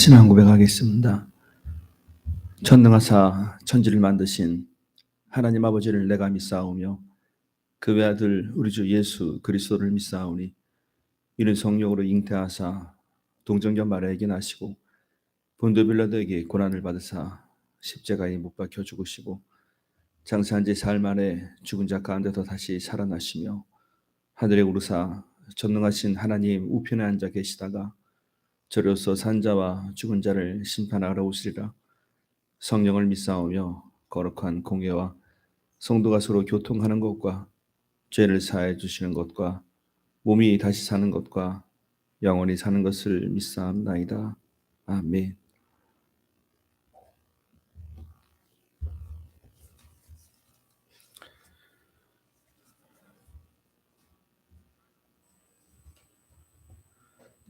신앙 고백하겠습니다. 전능하사 천지를 만드신 하나님 아버지를 내가 믿사오며 그 외아들 우리 주 예수 그리스도를 믿사오니 이는 성령으로 잉태하사 동정녀 마리아에게 나시고 본도 빌라도에게 고난을 받으사 십자가에 못 박혀 죽으시고 장사한 지 사흘 만에 죽은 자 가운데서 다시 살아나시며 하늘에 오르사 전능하신 하나님 우편에 앉아 계시다가 저로서 산자와 죽은 자를 심판하러 오시리라. 성령을 믿사오며 거룩한 공예와 성도가 서로 교통하는 것과 죄를 사해 주시는 것과 몸이 다시 사는 것과 영원히 사는 것을 믿사옵나이다. 아멘.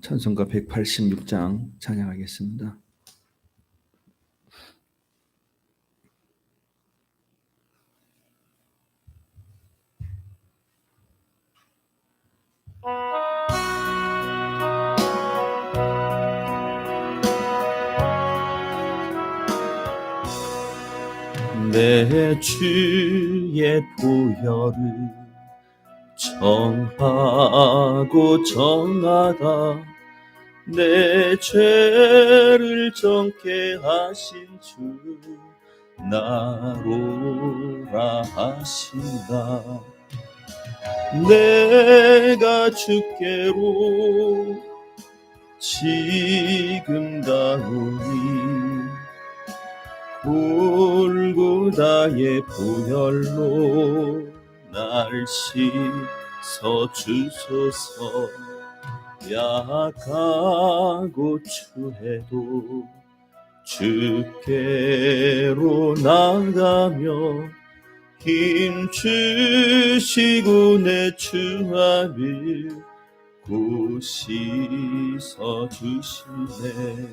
찬송가 186장 찬양하겠습니다. 내 주의 보혈을 정하고 정하다 내 죄를 정케 하신 주 나로라 하신다. 내가 주께로 지금 가오니 골고다의 보혈로 날 씻어 주소서. 약하고 추해도 주께로 나가며 힘 주시고 내 주안을 고시서 주시네.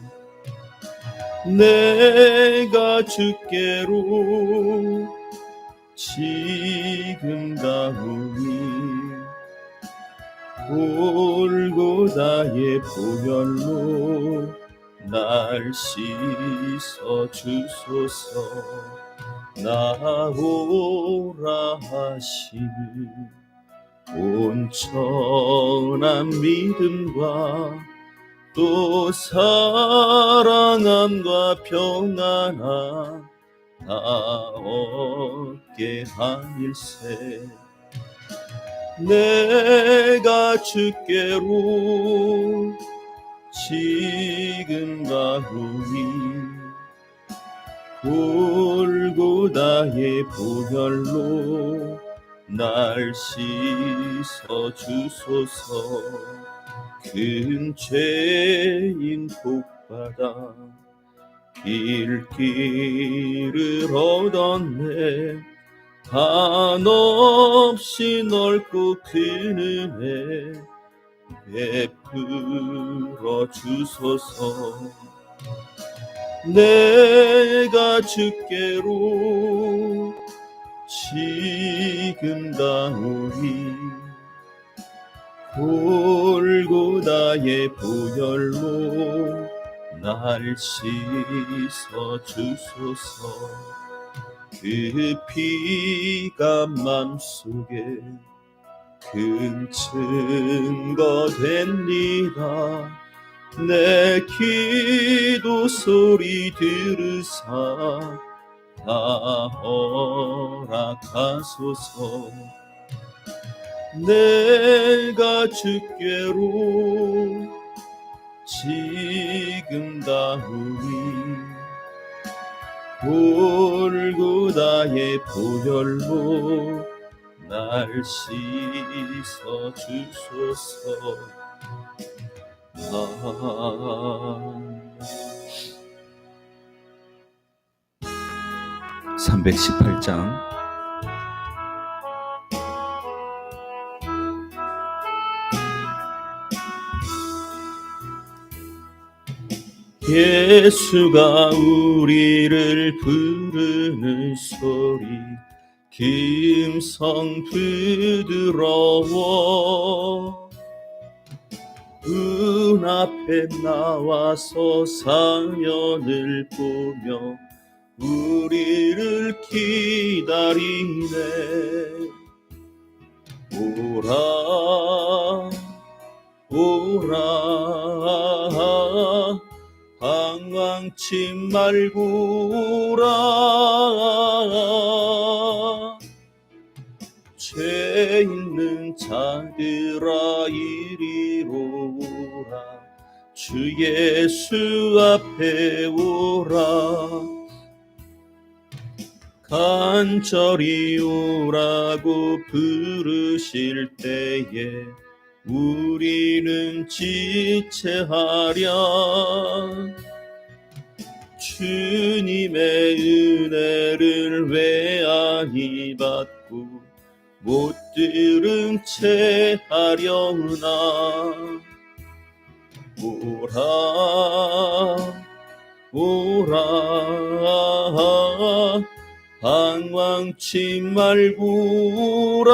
내가 주께로 지금 가오니 골고다의 보혈로 날 씻어 주소서. 나오라 하시는 온전한 믿음과 또 사랑함과 평안함 다 얻게 하일세. 내가 주께로 지금 가오니 골고다의 보혈로 날 씻어 주소서. 큰 죄인 복받아 길길을 얻었네. 한없이 넓고 큰 은혜 베풀어 주소서. 내가 주께로 지금 가오니 골고다의 보혈로 날 씻어 주소서. 그 피가 맘속에 큰 증거 됩니다. 내 기도 소리 들으사 다 허락하소서. 내가 주께로 지금 가오니 골고다의 보혈로 날 씻어 주소서. 318장 예수가 우리를 부르는 소리 김성 부드러워 눈앞에 나와서 사면을 보며 우리를 기다리네. 오라 오라 방황치 말고 오라. 죄 있는 자들아 이리로 오라. 주 예수 앞에 오라. 간절히 오라고 부르실 때에 우리는 지체하랴. 주님의 은혜를 외아이 받고 못 들은 채 하려나. 오라 오라 방황치 말고 오라.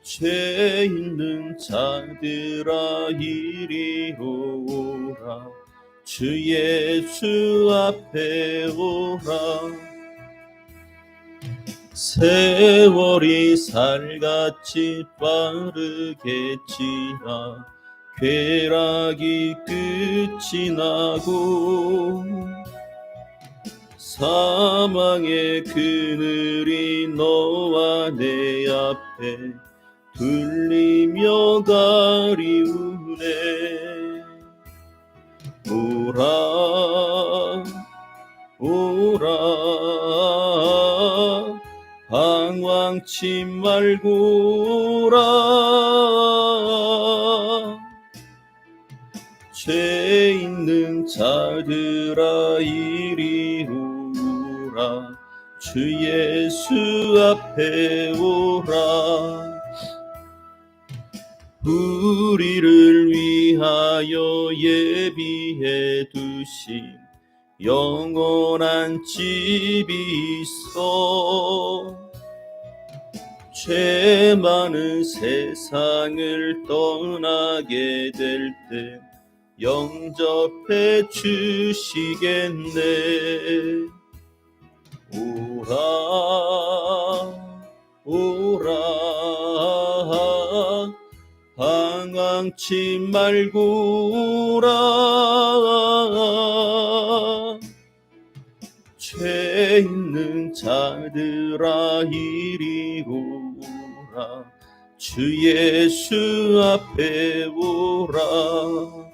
죄 있는 자들아 이리로 오라. 주 예수 앞에 오라. 세월이 살같이 빠르게 지나 쾌락이 끝이 나고 사망의 그늘이 너와 내 앞에 둘리며 가리우네. 오라 오라 방황치 말고 오라. 죄 있는 자들아 이리로 오라. 주 예수 앞에 오라. 우리를 위하여 예비해 두신 영원한 집이 있어. 죄 많은 세상을 떠나게 될 때 영접해 주시겠네. 오라 오라 방황치 말고 오라. 죄 있는 자들아 이리로 오라. 주 예수 앞에 오라.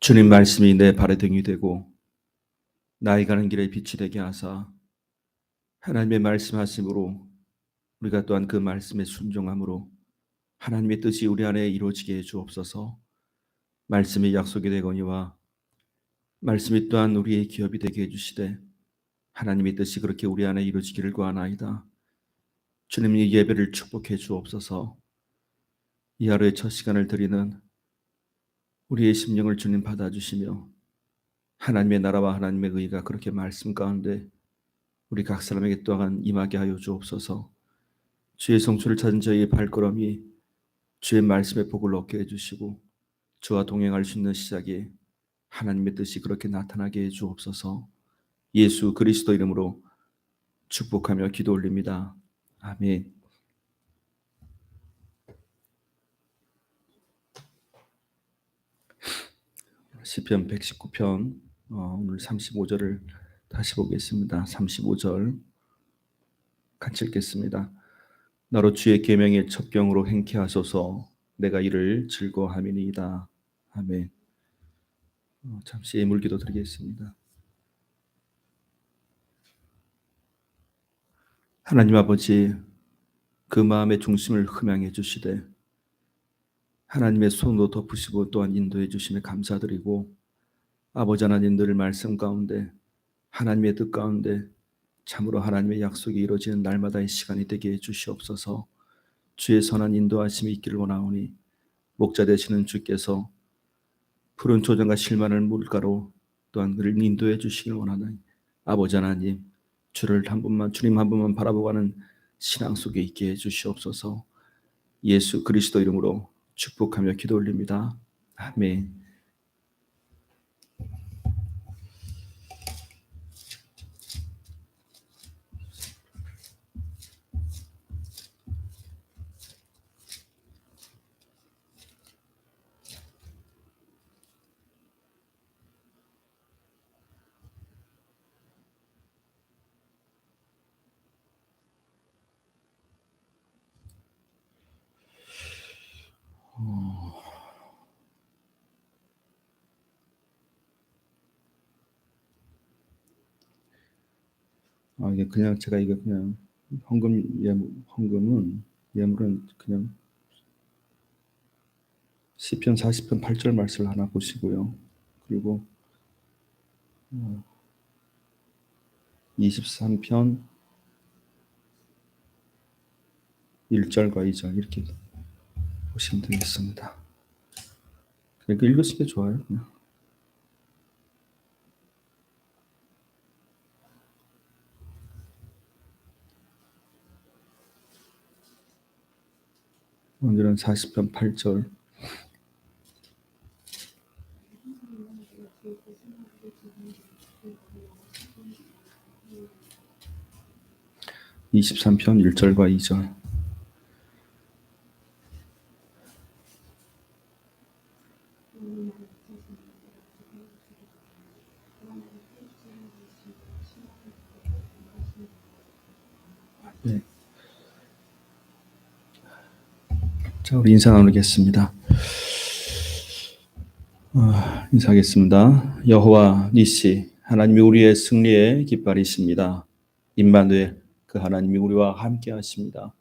주님 말씀이 내 발의 등이 되고 나의 가는 길에 빛이 되게 하사 하나님의 말씀하심으로 우리가 또한 그 말씀에 순종함으로 하나님의 뜻이 우리 안에 이루어지게 해 주옵소서. 말씀이 약속이 되거니와 말씀이 또한 우리의 기업이 되게 해주시되 하나님의 뜻이 그렇게 우리 안에 이루어지기를 구하나이다. 주님 이 예배를 축복해 주옵소서. 이 하루의 첫 시간을 드리는 우리의 심령을 주님 받아주시며 하나님의 나라와 하나님의 의가 그렇게 말씀 가운데 우리 각 사람에게 또한 임하게 하여 주옵소서. 주의 성취를 찾은 저희의 발걸음이 주의 말씀의 복을 얻게 해주시고 주와 동행할 수 있는 시작에 하나님의 뜻이 그렇게 나타나게 해 주옵소서. 예수 그리스도 이름으로 축복하며 기도 올립니다. 아멘. 시편 119편 오늘 35절을 다시 보겠습니다. 35절 같이 읽겠습니다. 나로 주의 계명의 첩경으로 행케 하소서. 내가 이를 즐거워함이니이다. 아멘. 잠시 예물기도 드리겠습니다. 하나님 아버지, 그 마음의 중심을 흠양해 주시되 하나님의 손으로 덮으시고 또한 인도해 주심에 감사드리고 아버지 하나님 늘 말씀 가운데 하나님의 뜻 가운데 참으로 하나님의 약속이 이루어지는 날마다의 시간이 되게 해 주시옵소서. 주의 선한 인도하심이 있기를 원하오니 목자 되시는 주께서 푸른 초장과 실만한 물가로 또한 그를 인도해 주시길 원하나니 아버지 하나님 주님 한 분만 바라보고 하는 신앙 속에 있게 해 주시옵소서. 예수 그리스도 이름으로 축복하며 기도 올립니다. 아멘. 이게 그냥 제가 이거 그냥 헌금은 예물은 그냥 시편 40편 8절 말씀을 하나 보시고요. 그리고 23편 1절과 2절 이렇게 보시면 되겠습니다. 그러니까 읽으시는 게 좋아요. 그냥. 오늘은 40편 8절 23편 1절과 2절 네. 자, 우리 인사 나누겠습니다. 인사하겠습니다. 여호와 니시 하나님이 우리의 승리의 깃발이십니다. 임마누엘 그 하나님이 우리와 함께 하십니다.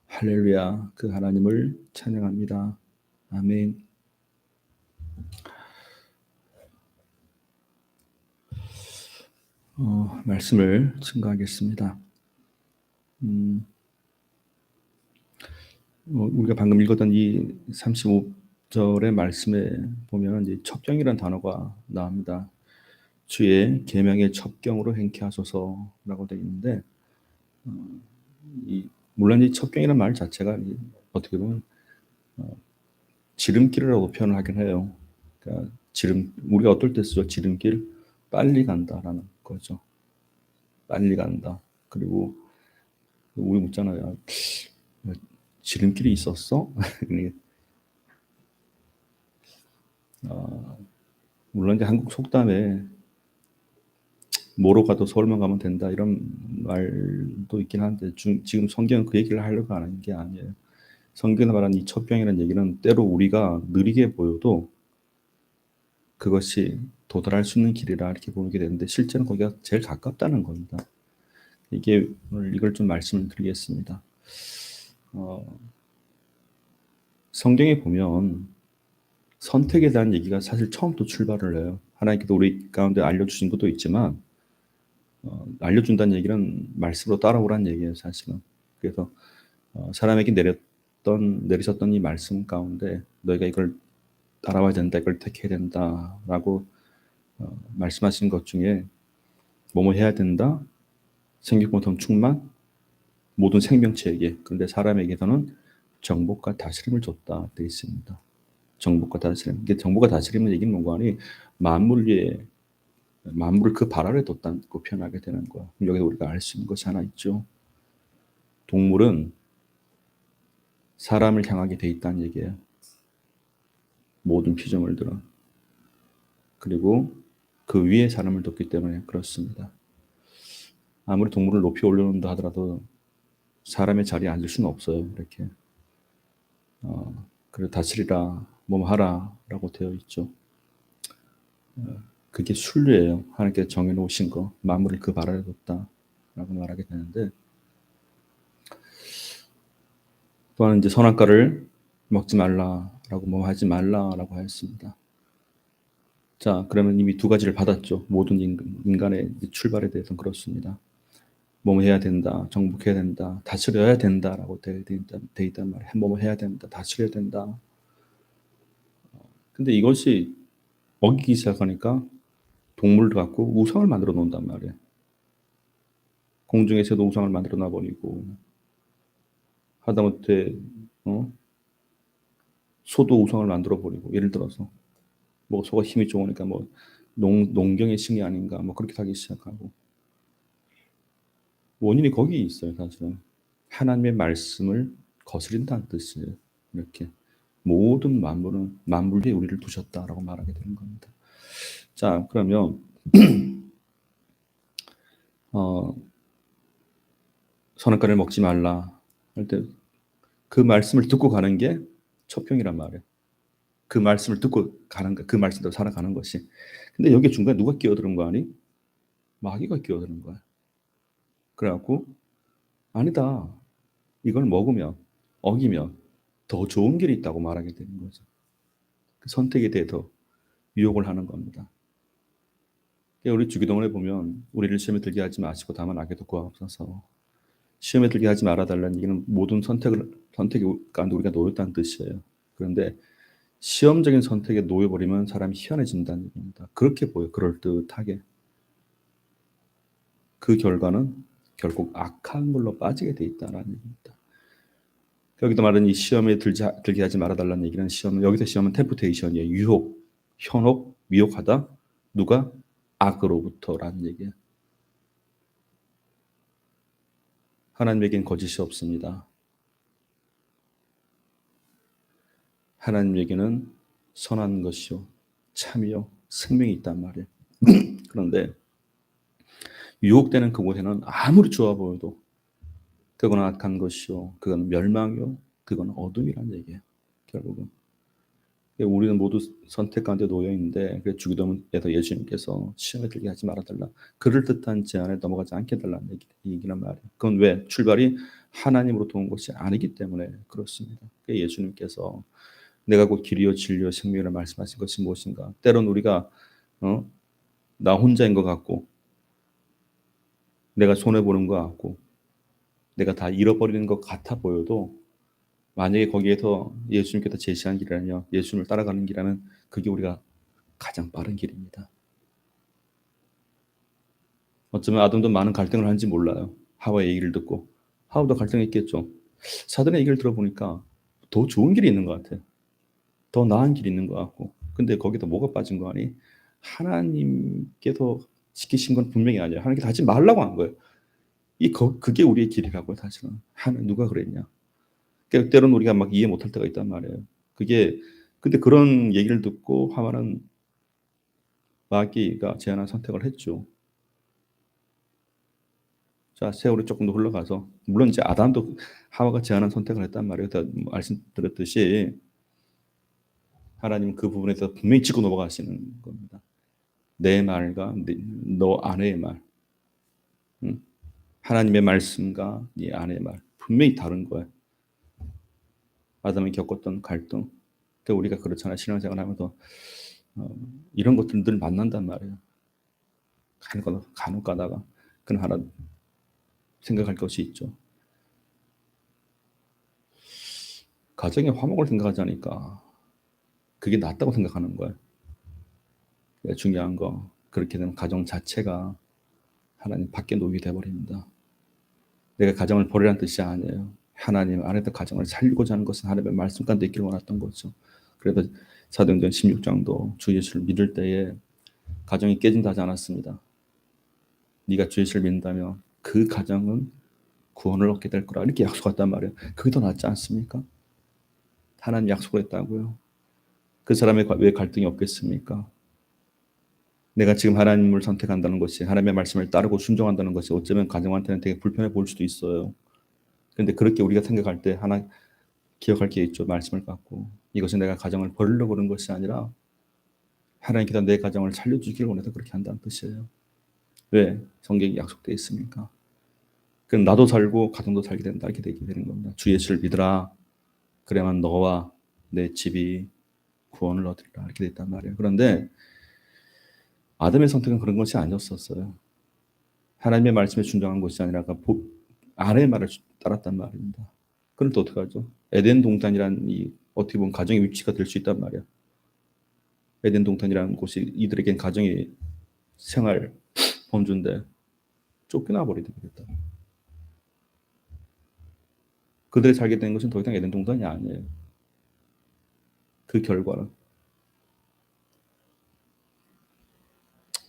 할렐루야 그 하나님을 찬양합니다. 아멘. 말씀을 증거하겠습니다. 우리가 방금 읽었던 이 35절의 말씀에 보면 이제 첩경이라는 단어가 나옵니다. 주의 계명의 첩경으로 행케 하소서라고 되어 있는데 물론 이 첩경이라는 말 자체가 어떻게 보면 지름길이라고 표현을 하긴 해요. 그러니까 우리가 어떨 때 쓰죠? 지름길 빨리 간다라는 거죠. 빨리 간다. 그리고 우리 묻잖아요. 지름길이 있었어? 물론 이제 한국 속담에 뭐로 가도 서울만 가면 된다 이런 말도 있긴 한데 지금 성경은 그 얘기를 하려고 하는 게 아니에요. 성경에 말하는 이 첩경이라는 얘기는 때로 우리가 느리게 보여도 그것이 도달할 수 있는 길이라 이렇게 보게 되는데 실제는 거기가 제일 가깝다는 겁니다. 이게 오늘 이걸 좀 말씀을 드리겠습니다. 성경에 보면 선택에 대한 얘기가 사실 처음부터 출발을 해요. 하나님께서 우리 가운데 알려주신 것도 있지만 알려준다는 얘기는 말씀으로 따라오라는 얘기예요, 사실은. 그래서 사람에게 내리셨던 이 말씀 가운데 너희가 이걸 따라와야 된다, 이걸 택해야 된다라고 말씀하신 것 중에 뭐뭐 해야 된다, 생육공통 충만, 모든 생명체에게, 그런데 사람에게서는 정복과 다스림을 줬다 되어 있습니다. 정복과 다스림. 이게 정복과 다스림은 얘기는 뭔가 하니 만물을 그 발 아래 뒀다고 표현하게 되는 거야. 여기서 우리가 알 수 있는 것이 하나 있죠. 동물은 사람을 향하게 돼 있다는 얘기예요. 모든 피조물들은. 그리고 그 위에 사람을 뒀기 때문에 그렇습니다. 아무리 동물을 높이 올려놓는다 하더라도 사람의 자리에 앉을 수는 없어요. 이렇게. 그래 다스리라, 뭐 하라라고 되어 있죠. 그게 순리예요. 하나님께서 정해놓으신 거, 만물을 그 발 아래 뒀다라고 말하게 되는데, 또한 이제 선악과를 먹지 말라라고 뭐 하지 말라라고 하였습니다. 자, 그러면 이미 두 가지를 받았죠. 모든 인간의 출발에 대해서는 그렇습니다. 뭐뭐 해야 된다, 정복해야 된다, 다스려야 된다라고 돼 있단 말이에요. 뭐뭐 해야 된다, 다스려야 된다. 근데 이것이 어기기 시작하니까 동물을 갖고 우상을 만들어 놓는단 말이에요. 공중에서도 우상을 만들어 놔버리고 하다못해 소도 우상을 만들어 버리고 예를 들어서 뭐 소가 힘이 좋으니까 뭐 농경의 신이 아닌가 뭐 그렇게 하기 시작하고 원인이 거기 있어요 사실은. 하나님의 말씀을 거스린다는 뜻이에요. 이렇게 모든 만물은 만물 위에 우리를 두셨다라고 말하게 되는 겁니다. 자 그러면 어, 선악과를 먹지 말라 할 때 그 말씀을 듣고 가는 게 초평이란 말이에요. 그 말씀을 듣고 가는 거, 그 말씀대로 살아가는 것이. 근데 여기 중간에 누가 끼어드는 거 아니? 마귀가 끼어드는 거야. 그래갖고 아니다. 이걸 먹으면 어기면 더 좋은 길이 있다고 말하게 되는 거죠. 그 선택에 대해 더 유혹을 하는 겁니다. 우리 주기도문에 보면 우리를 시험에 들게 하지 마시고 다만 악에서 구하옵소서. 시험에 들게 하지 말아달라는 얘기는 모든 선택 가운데 우리가 놓였다는 뜻이에요. 그런데 시험적인 선택에 놓여버리면 사람이 희한해진다는 얘기입니다. 그렇게 보여 그럴듯하게. 그 결과는 결국 악한 걸로 빠지게 돼 있다는 얘기입니다. 여기도 말하는 이 시험에 들게 하지 말아달라는 얘기는 여기서 시험은 템프테이션이에요. 유혹, 현혹, 미혹하다. 누가? 악으로부터라는 얘기예요. 하나님에겐 거짓이 없습니다. 하나님에게는 선한 것이요, 참이요, 생명이 있단 말이에요. 그런데 유혹되는 그곳에는 아무리 좋아 보여도 그건 악한 것이요, 그건 멸망이요, 그건 어둠이란 얘기예요. 결국은. 우리는 모두 선택 가운데 놓여 있는데 주기도문에서 예수님께서 시험에 들게 하지 말아달라. 그럴듯한 제안에 넘어가지 않게 해달라는 얘기란 말이에요. 그건 왜? 출발이 하나님으로부터 온 것이 아니기 때문에 그렇습니다. 예수님께서 내가 곧 길이요 진리요 생명이라 말씀하신 것이 무엇인가? 때론 우리가 나 혼자인 것 같고 내가 손해보는 것 같고 내가 다 잃어버리는 것 같아 보여도 만약에 거기에서 예수님께서 제시한 길이라면 예수님을 따라가는 길이라면 그게 우리가 가장 빠른 길입니다. 어쩌면 아담도 많은 갈등을 하는지 몰라요. 하와의 얘기를 듣고. 하와도 갈등했겠죠. 사단의 얘기를 들어보니까 더 좋은 길이 있는 것 같아요. 더 나은 길이 있는 것 같고. 근데 거기다 뭐가 빠진 거 아니? 하나님께서 시키신 건 분명히 아니에요. 하나님께서 하지 말라고 한 거예요. 그게 우리의 길이라고요, 사실은. 누가 그랬냐? 때로는 우리가 막 이해 못할 때가 있단 말이에요. 근데 그런 얘기를 듣고 하와는 마귀가 제안한 선택을 했죠. 자, 세월이 조금 더 흘러가서 물론 이제 아담도 하와가 제안한 선택을 했단 말이에요. 말씀드렸듯이 하나님은 그 부분에서 분명히 짚고 넘어가시는 겁니다. 내 말과 너 아내의 말, 하나님의 말씀과 네 아내의 말 분명히 다른 거예요. 아담이 겪었던 갈등, 그러니까 우리가 그렇잖아요. 신앙생활하면서 이런 것들 늘 만난단 말이에요. 간혹 가다가 그건 하나 생각할 것이 있죠. 가정의 화목을 생각하자니까 그게 낫다고 생각하는 거예요. 중요한 거 그렇게 되면 가정 자체가 하나님 밖에 놓이게 돼버립니다. 내가 가정을 버리라는 뜻이 아니에요. 하나님 안에서 가정을 살리고자 하는 것은 하나님의 말씀 가운데 있기를 원했던 거죠. 그래서 사도행전 16장도 주 예수를 믿을 때에 가정이 깨진다 하지 않았습니다. 네가 주 예수를 믿는다면 그 가정은 구원을 얻게 될 거라 이렇게 약속했단 말이에요. 그게 더 낫지 않습니까? 하나님 약속을 했다고요. 그 사람의 왜 갈등이 없겠습니까? 내가 지금 하나님을 선택한다는 것이 하나님의 말씀을 따르고 순종한다는 것이 어쩌면 가정한테는 되게 불편해 보일 수도 있어요. 그런데 그렇게 우리가 생각할 때 하나 기억할 게 있죠. 말씀을 갖고 이것은 내가 가정을 버리려고 그런 것이 아니라 하나님께서 내 가정을 살려주기를 원해서 그렇게 한다는 뜻이에요. 왜? 성경이 약속되어 있습니까? 그럼 나도 살고 가정도 살게 된다 이렇게 되게 되는 겁니다. 주 예수를 믿으라. 그래야만 너와 내 집이 구원을 얻으리라 이렇게 됐단 말이에요. 그런데 아담의 선택은 그런 것이 아니었었어요. 하나님의 말씀에 순종한 것이 아니라 아내의 말을 따랐단 말입니다. 그럼 또 어떡하죠? 에덴 동산이란 어떻게 보면 가정의 위치가 될 수 있단 말이야. 에덴 동산이라는 곳이 이들에겐 가정의 생활 범주인데 쫓겨나 버리게 되겠다. 그들이 살게 된 것은 더 이상 에덴 동산이 아니에요. 그 결과는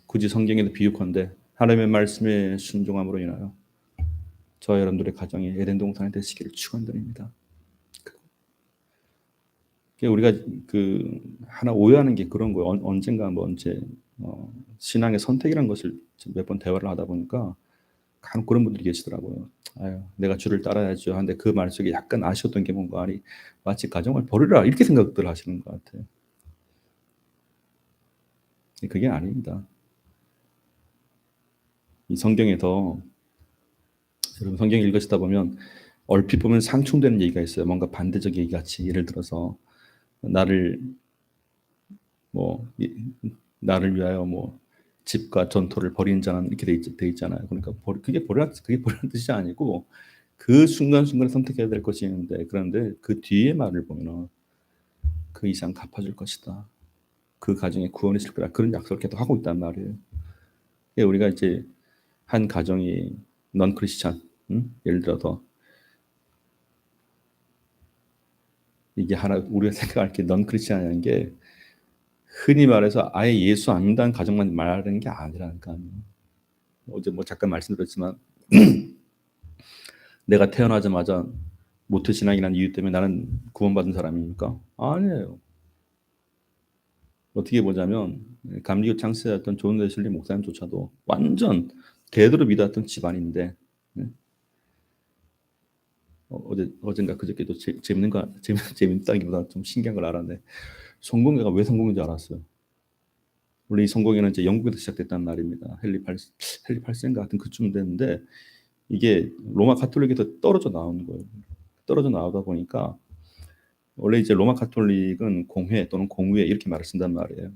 굳이 성경에도 비유컨대 하나님의 말씀에 순종함으로 인하여 저와 여러분들의 가정이 에덴 동산이 되시기를 축원드립니다. 우리가 그 하나 오해하는 게 그런 거예요. 언젠가 뭐 이제 신앙의 선택이라는 것을 몇 번 대화를 하다 보니까 간혹 그런 분들이 계시더라고요. 아유, 내가 주를 따라야죠. 하는데 그 말 속에 약간 아쉬웠던 게 뭔가 아니 마치 가정을 버리라 이렇게 생각들 하시는 것 같아요. 그게 아닙니다. 이 성경에서 여러분 성경 읽으시다 보면 얼핏 보면 상충되는 얘기가 있어요. 뭔가 반대적 얘기 같이 예를 들어서 나를 뭐 나를 위하여 뭐 집과 전토를 벌이는 자는 이렇게 돼 있잖아요. 그러니까 그게 버리라는 뜻이 아니고 그 순간순간에 선택해야 될 것이 있는데 그런데 그 뒤에 말을 보면은 그 이상 갚아줄 것이다. 그 가정에 구원이 있을 거다. 그런 약속을 계속 하고 있단 말이에요. 우리가 이제 한 가정이 넌 크리스찬, 예를 들어서 이게 하나 우리가 생각할 게 넌 크리스찬이라는 게 흔히 말해서 아예 예수 안 믿는 가정만 말하는 게 아니라니까. 어제 뭐 잠깐 말씀드렸지만 내가 태어나자마자 모태신앙이라는 이유 때문에 나는 구원받은 사람입니까? 아니에요. 어떻게 보자면 감리교 창시자였던 존 웨슬리 목사님조차도 완전 대대로 믿었던 집안인데 어젠가 그저께도 재밌다기보다 좀 신기한 걸 알았는데 성공회가 왜 성공인 줄 알았어요. 원래 이 성공회는 이제 영국에서 시작됐다는 말입니다. 헨리 8세인가 같은 그쯤 됐는데 이게 로마 가톨릭에서 떨어져 나오는 거예요. 떨어져 나오다 보니까 원래 이제 로마 가톨릭은 공회 또는 공의회 이렇게 말을 쓴단 말이에요.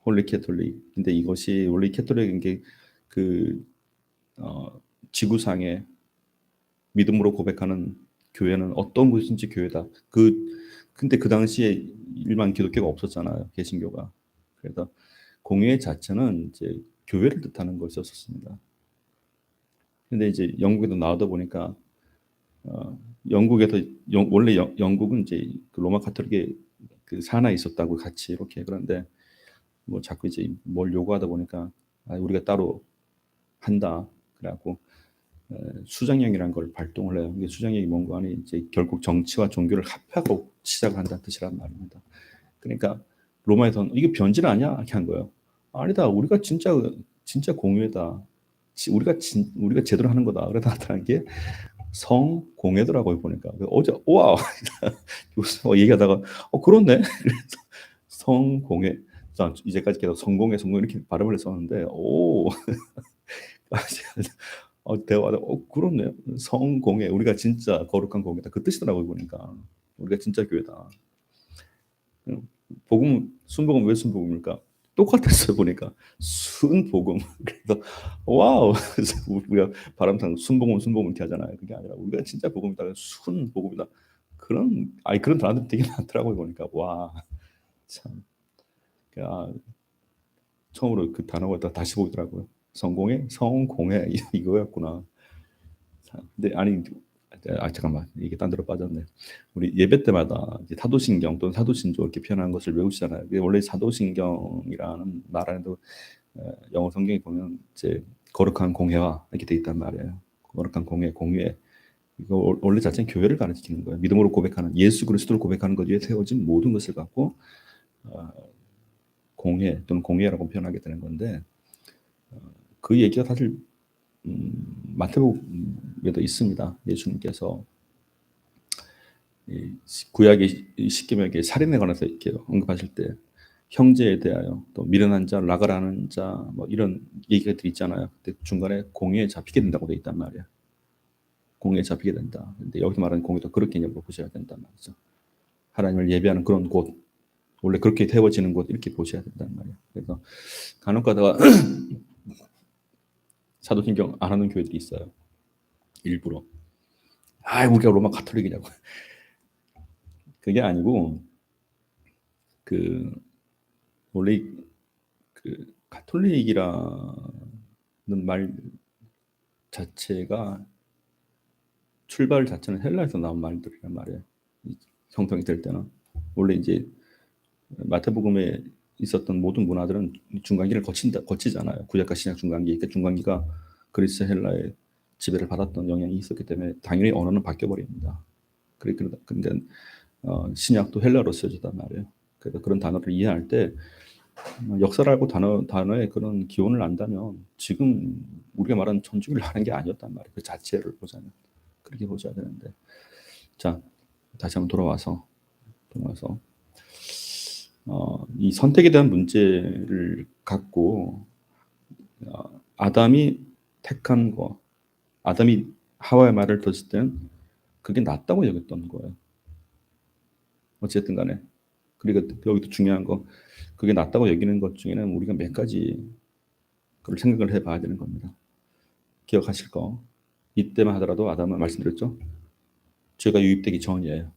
홀리 캐톨릭. 근데 이것이 원래 캐톨릭인 게그 지구상에 믿음으로 고백하는 교회는 어떤 곳인지 교회다. 근데 그 당시에 일반 기독교가 없었잖아요. 개신교가. 그래서 공회 자체는 이제 교회를 뜻하는 것이었습니다. 근데 이제 영국에도 나오다 보니까 영국에서 원래 영국은 이제 그 로마 가톨릭의 그 산하에 있었다고 같이 이렇게 그런데 뭐 자꾸 이제 뭘 요구하다 보니까 우리가 따로 한다. 그래갖고 수장령이라는 걸 발동을 해요. 이게 수장령이 뭔가 하니 이제 결국 정치와 종교를 합하고 시작을 한다는 뜻이란 말입니다. 그러니까 로마에서는 이게 변질 아니야? 이렇게 한 거예요. 아니다. 우리가 진짜 공유다. 우리가 제대로 하는 거다. 그러다 나타난 게 성공회더라고요 보니까. 어제 와 얘기하다가 그렇네. 그래서 성공회. 이제까지 계속 성공회 이렇게 발음을 했었는데 대화하다 그렇네요. 성공회 우리가 진짜 거룩한 공회다. 그 뜻이더라고요 보니까. 우리가 진짜 교회다. 복음 순복음 왜 순복음일까? 똑같았어요 보니까 순복음. 그래서 와우. 그래서 우리가 바람상 순복음 이렇게 하잖아요. 그게 아니라 우리가 진짜 복음이다. 순복음이다. 그런 단어들 되게 많더라고요 보니까 와 참. 처음으로 그 단어가 다시 보이더라고요. 성공회 이거였구나. 근데 아니 잠깐만 이게 딴 데로 빠졌네. 우리 예배 때마다 이제 사도신경 또는 사도신조 이렇게 표현한 것을 외우시잖아요. 원래 사도신경이라는 말 안에도 영어 성경에 보면 이제 거룩한 공회와 이렇게 돼 있단 말이에요. 거룩한 공회. 이거 원래 자체는 교회를 가르치는 거예요. 믿음으로 고백하는 예수 그리스도를 고백하는 것 위에 세워진 모든 것을 갖고 공회 또는 공회라고 표현하게 되는 건데 그 얘기가 사실 마태복음에도 있습니다. 예수님께서 구약의 십계명의 살인에 관해서 이렇게 언급하실 때 형제에 대하여 또 미련한 자, 라가라는 자, 뭐 이런 얘기가 있잖아요. 근데 중간에 공회에 잡히게 된다고 돼 있단 말이야. 공회에 잡히게 된다. 근데 여기서 말하는 공회도 그런 개념으로 보셔야 된단 말이죠. 하나님을 예배하는 그런 곳, 원래 그렇게 태워지는 곳 이렇게 보셔야 된단 말이에요. 그래서 간혹가다가 사도신경 안 하는 교회들이 있어요. 일부러. 우리가 로마 가톨릭이냐고. 그게 아니고 그 원래 그 가톨릭이라 말 자체가 출발 자체는 헬라에서 나온 말들이란 말이에요. 형성이 될 때는 원래 이제 마태복음에 있었던 모든 문화들은 중간기를 거치잖아요. 구약과 신약 중간기. 그러니까 중간기가 그리스 헬라의 지배를 받았던 영향이 있었기 때문에 당연히 언어는 바뀌어 버립니다. 근데 신약도 헬라로 쓰여졌단 말이에요. 그래서 그런 단어를 이해할 때 역사라고 단어의 그런 기원을 안다면 지금 우리가 말하는 천주교를 하는 게 아니었단 말이에요. 그 자체를 보자면 그렇게 보셔야 되는데, 자 다시 한번 돌아와서 이 선택에 대한 문제를 갖고 아담이 택한 거, 아담이 하와의 말을 들었을 때는 그게 낫다고 여겼던 거예요. 어쨌든 간에. 그리고 여기도 중요한 거, 그게 낫다고 여기는 것 중에는 우리가 몇 가지 그걸 생각을 해봐야 되는 겁니다. 기억하실 거. 이때만 하더라도 아담은 말씀드렸죠. 죄가 유입되기 전이에요.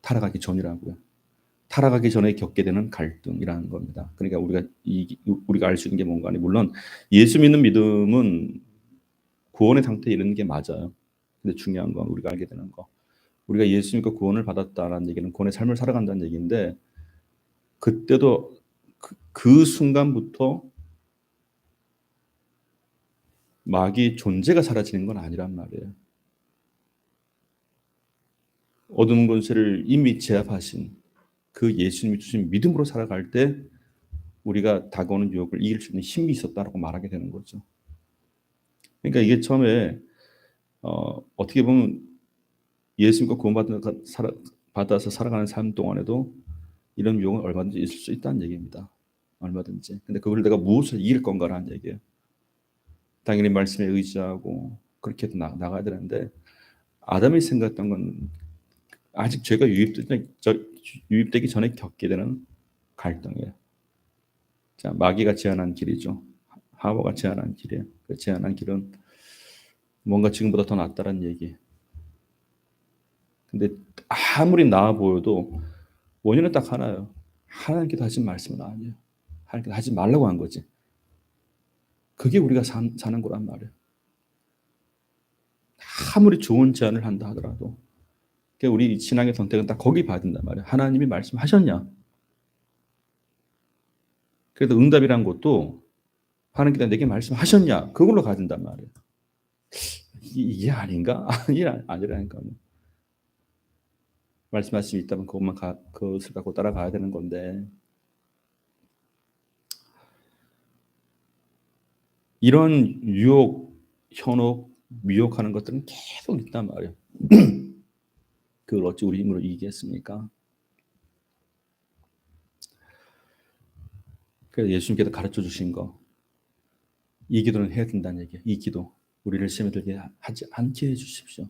타락하기 전이라고요. 타락하기 전에 겪게 되는 갈등이라는 겁니다. 그러니까 우리가 알 수 있는 게 뭔가 아니, 물론 예수 믿는 믿음은 구원의 상태에 이르는 게 맞아요. 근데 중요한 건 우리가 알게 되는 거. 우리가 예수 믿고 구원을 받았다라는 얘기는 구원의 삶을 살아간다는 얘기인데, 그때도 그 순간부터 마귀의 존재가 사라지는 건 아니란 말이에요. 어두운 권세를 이미 제압하신 그 예수님이 주신 믿음으로 살아갈 때 우리가 다가오는 유혹을 이길 수 있는 힘이 있었다라고 말하게 되는 거죠. 그러니까 이게 처음에 어떻게 보면 예수님과 받아서 살아가는 삶 동안에도 이런 유혹은 얼마든지 있을 수 있다는 얘기입니다. 얼마든지. 근데 그걸 내가 무엇을 이길 건가라는 얘기예요. 당연히 말씀에 의지하고 그렇게 해도 나가야 되는데, 아담이 생각했던 건 아직 죄가 유입되기 전에 겪게 되는 갈등이에요. 자, 마귀가 제안한 길이죠. 하와가 제안한 길이에요. 그 제안한 길은 뭔가 지금보다 더 낫다는 얘기. 근데 아무리 나아 보여도 원인은 딱 하나예요. 하나님께서 하신 말씀은 아니에요. 하나님께서 하지 말라고 한 거지. 그게 우리가 사는 거란 말이에요. 아무리 좋은 제안을 한다 하더라도 그러니까 우리 신앙의 선택은 딱 거기 봐야 된단 말이에요. 하나님이 말씀하셨냐? 그래도 응답이란 것도 하나님께서 내게 말씀하셨냐? 그걸로 가야 된단 말이에요. 이게 아닌가? 이게 아니라니까요. 말씀하심이 있다면 그것을 갖고 따라가야 되는 건데, 이런 유혹, 현혹, 미혹하는 것들은 계속 있단 말이에요. 그걸 어찌 우리 힘으로 이기겠습니까? 그래서 예수님께서 가르쳐 주신 거, 이 기도는 해야 된다는 얘기예요. 이 기도, 우리를 시험에 들게 하지 않게 해주십시오.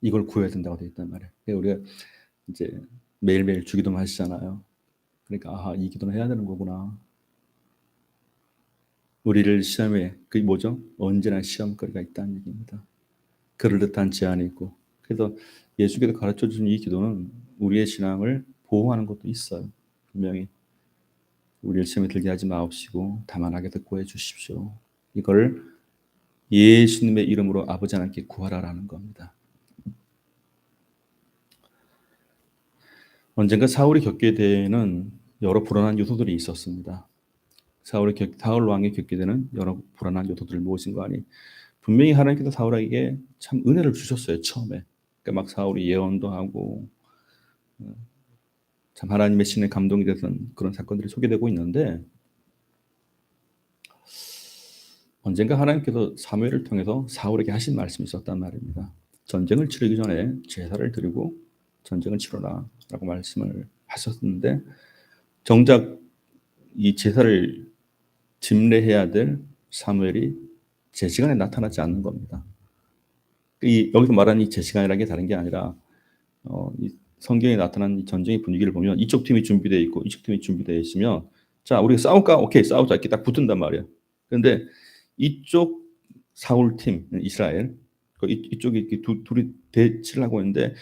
이걸 구해야 된다고 되어 있단 말이에요. 그러니까 우리가 이제 매일매일 주기도만 하시잖아요. 그러니까 이 기도는 해야 되는 거구나. 우리를 시험에, 그게 뭐죠? 언제나 시험거리가 있다는 얘기입니다. 그럴 듯한 제한이 있고. 그래서 예수께서 가르쳐 주신 이 기도는 우리의 신앙을 보호하는 것도 있어요. 분명히 우리를 시험에 들게 하지 마옵시고 다만 하게 듣고 해주십시오. 이걸 예수님의 이름으로 아버지 하나님께 구하라라는 겁니다. 언젠가 사울이 겪게 되는 여러 불안한 요소들이 있었습니다. 사울 왕이 겪게 되는 여러 불안한 요소들을 무엇인가 하니, 분명히 하나님께서 사울에게 참 은혜를 주셨어요. 처음에. 그러니까 막 사울이 예언도 하고 참 하나님의 신에 감동이 됐던 그런 사건들이 소개되고 있는데, 언젠가 하나님께서 사무엘을 통해서 사울에게 하신 말씀이 있었단 말입니다. 전쟁을 치르기 전에 제사를 드리고 전쟁을 치러라 라고 말씀을 하셨는데, 정작 이 제사를 집례해야 될 사무엘이 제 시간에 나타나지 않는 겁니다. 여기서 말하는 이 제 시간이라는 게 다른 게 아니라 이 성경에 나타난 이 전쟁의 분위기를 보면 이쪽 팀이 준비되어 있고 이쪽 팀이 준비되어 있으면, 자 우리가 싸울까? 오케이 싸우자 이렇게 딱 붙은단 말이에요. 그런데 이쪽 사울 팀 이스라엘 이쪽이 이렇게 둘이 대치를 하고 있는데,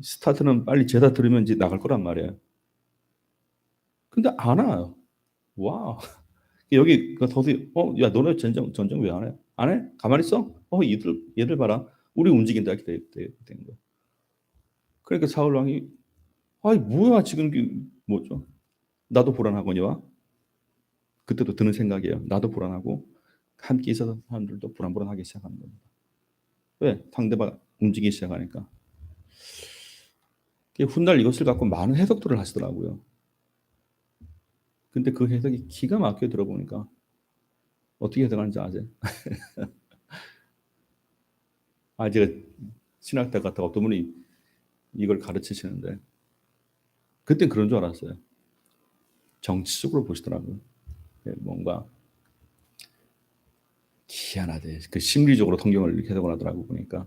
스타트는 빨리 제사 들으면 이제 나갈 거란 말이에요. 근데 안 와요. 와, 여기 그 더디 야 너네 전쟁 왜 안 해? 안 해? 가만히 있어? 얘들 봐라. 우리 움직인다 이렇게 된 거야. 그러니까 사울 왕이 아이 뭐야 지금 뭐죠? 나도 불안하거니와 그때도 드는 생각이에요. 나도 불안하고 함께 있었던 사람들도 불안하기 시작하는 겁니다. 왜? 상대방 움직이기 시작하니까. 훗날 이것을 갖고 많은 해석들을 하시더라고요. 근데 그 해석이 기가 막히게 들어보니까 어떻게 해석하는지 아세요? 제가 신학대 갔다가 어떤 분이 이걸 가르치시는데 그땐 그런 줄 알았어요. 정치적으로 보시더라고요. 뭔가 희한하대. 그 심리적으로 성경을 이렇게 해석을 하더라고 보니까.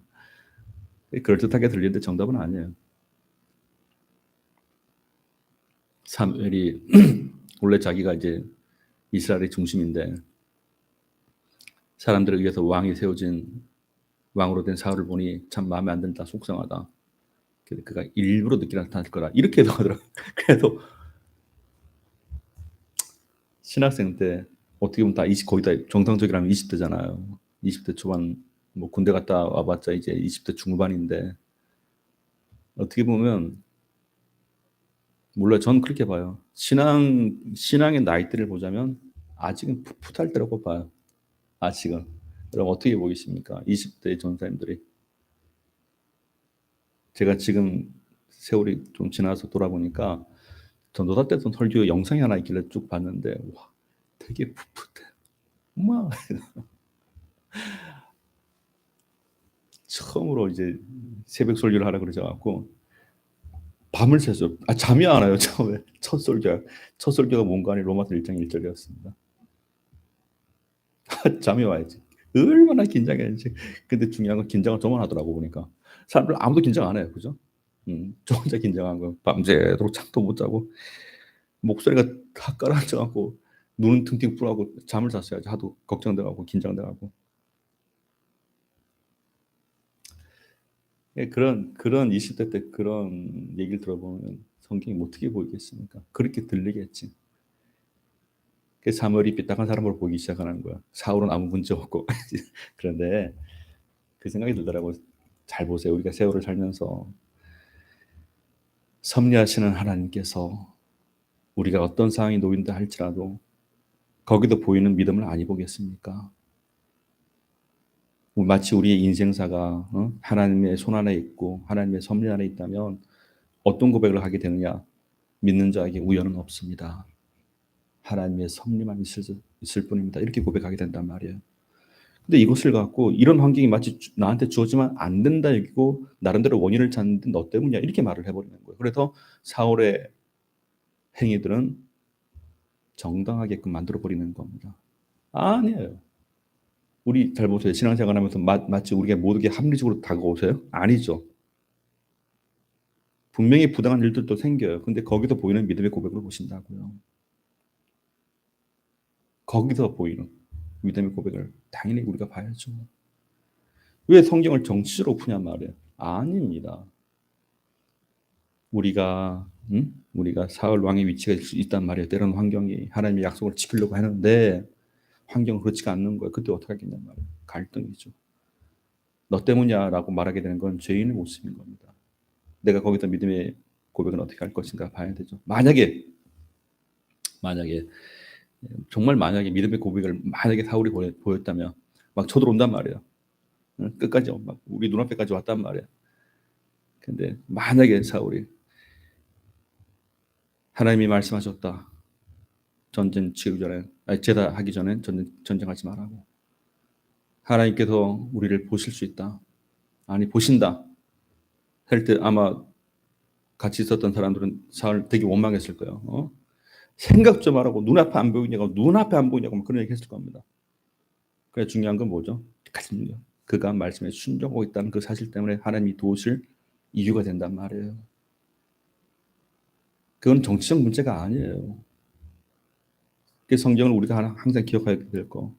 그럴듯하게 들리는데 정답은 아니에요. 사무엘이 원래 자기가 이제 이스라엘의 중심인데 사람들에 의해서 왕이 세워진 왕으로 된 사울을 보니 참 마음에 안 든다, 속상하다. 그가 일부러 늦게 나타날 거라 이렇게 해석하더라고요. 그래도 신학생 때 어떻게 보면 다 20, 거의 다 정상적이라면 20대잖아요. 20대 초반 뭐 군대 갔다 와봤자 이제 20대 중후반인데 어떻게 보면 몰라요. 저는 그렇게 봐요. 신앙의 나이대를 보자면 아직은 풋풋할 때라고 봐요. 아직은. 여러분 어떻게 보이십니까? 20대 전사님들이. 제가 지금 세월이 좀 지나서 돌아보니까 전도사 때던 설교 영상이 하나 있길래 쭉 봤는데 와 되게 풋풋해. 막 처음으로 이제 새벽 설교를 하라 그러셔 갖고 밤을 새서 잠이 안 와요 처음에. 첫 설교가 뭔가 하니 로마서 1장 1절이었습니다. 잠이 와야지. 얼마나 긴장했는지. 근데 중요한 건 긴장을 저만 하더라고 보니까. 사람들 아무도 긴장 안 해요. 그죠? 저 혼자 긴장한 거. 밤새도록 잠도 못 자고 목소리가 다 가라앉아 갖고 눈은 팅팅 부라고 잠을 잤어야지. 하도 걱정돼 갖고 긴장돼 갖고. 예, 그런 20대 때 그런 얘기를 들어보면 성경이 어떻게 보이겠습니까? 그렇게 들리겠지. 그 사무엘이 삐딱한 사람으로 보이기 시작하는 거야. 사울은 아무 문제 없고. 그런데 그 생각이 들더라고요. 잘 보세요. 우리가 세월을 살면서 섭리하시는 하나님께서 우리가 어떤 상황이 놓인다 할지라도 거기도 보이는 믿음을 안 해보겠습니까? 마치 우리의 인생사가 하나님의 손 안에 있고 하나님의 섭리 안에 있다면 어떤 고백을 하게 되느냐? 믿는 자에게 우연은 없습니다. 하나님의 섭리만 있을 뿐입니다. 이렇게 고백하게 된단 말이에요. 근데 이것을 갖고 이런 환경이 마치 나한테 주어지면 안 된다 여기고 나름대로 원인을 찾는데 너 때문이야 이렇게 말을 해버리는 거예요. 그래서 사울의 행위들은 정당하게끔 만들어버리는 겁니다. 아니에요. 우리 잘 보세요. 신앙생활하면서 마치 우리가 모두게 합리적으로 다가오세요? 아니죠. 분명히 부당한 일들도 생겨요. 근데 거기서 보이는 믿음의 고백을 보신다고요. 거기서 보이는 믿음의 고백을 당연히 우리가 봐야죠. 왜 성경을 정치적으로 푸냔 말이에요. 아닙니다. 우리가 사울 왕의 위치가 있단 말이에요. 때로는 환경이 하나님의 약속을 지키려고 하는데 환경은 그렇지가 않는 거예요. 그때 어떻게 하겠냔 말이에요. 갈등이죠. 너 때문이야라고 말하게 되는 건 죄인의 모습인 겁니다. 내가 거기서 믿음의 고백은 어떻게 할 것인가 봐야 되죠. 만약에 정말 만약에 믿음의 고백을 만약에 사울이 보였다면 막 쳐들어온단 말이에요. 끝까지 막 우리 눈앞에까지 왔단 말이에요. 근데 만약에 사울이 하나님이 말씀하셨다. 전쟁 치르기 전에 제다하기 전에 전쟁하지 말라고. 하나님께서 우리를 보실 수 있다. 아니 보신다. 할 때 아마 같이 있었던 사람들은 사울 되게 원망했을 거예요. 생각 좀 하라고 눈앞에 안 보이냐고 막 그런 얘기 했을 겁니다. 그래 중요한 건 뭐죠? 그가 말씀에 순종하고 있다는 그 사실 때문에 하나님이 도우실 이유가 된단 말이에요. 그건 정치적 문제가 아니에요. 그 성경을 우리가 항상 기억해야 될 거.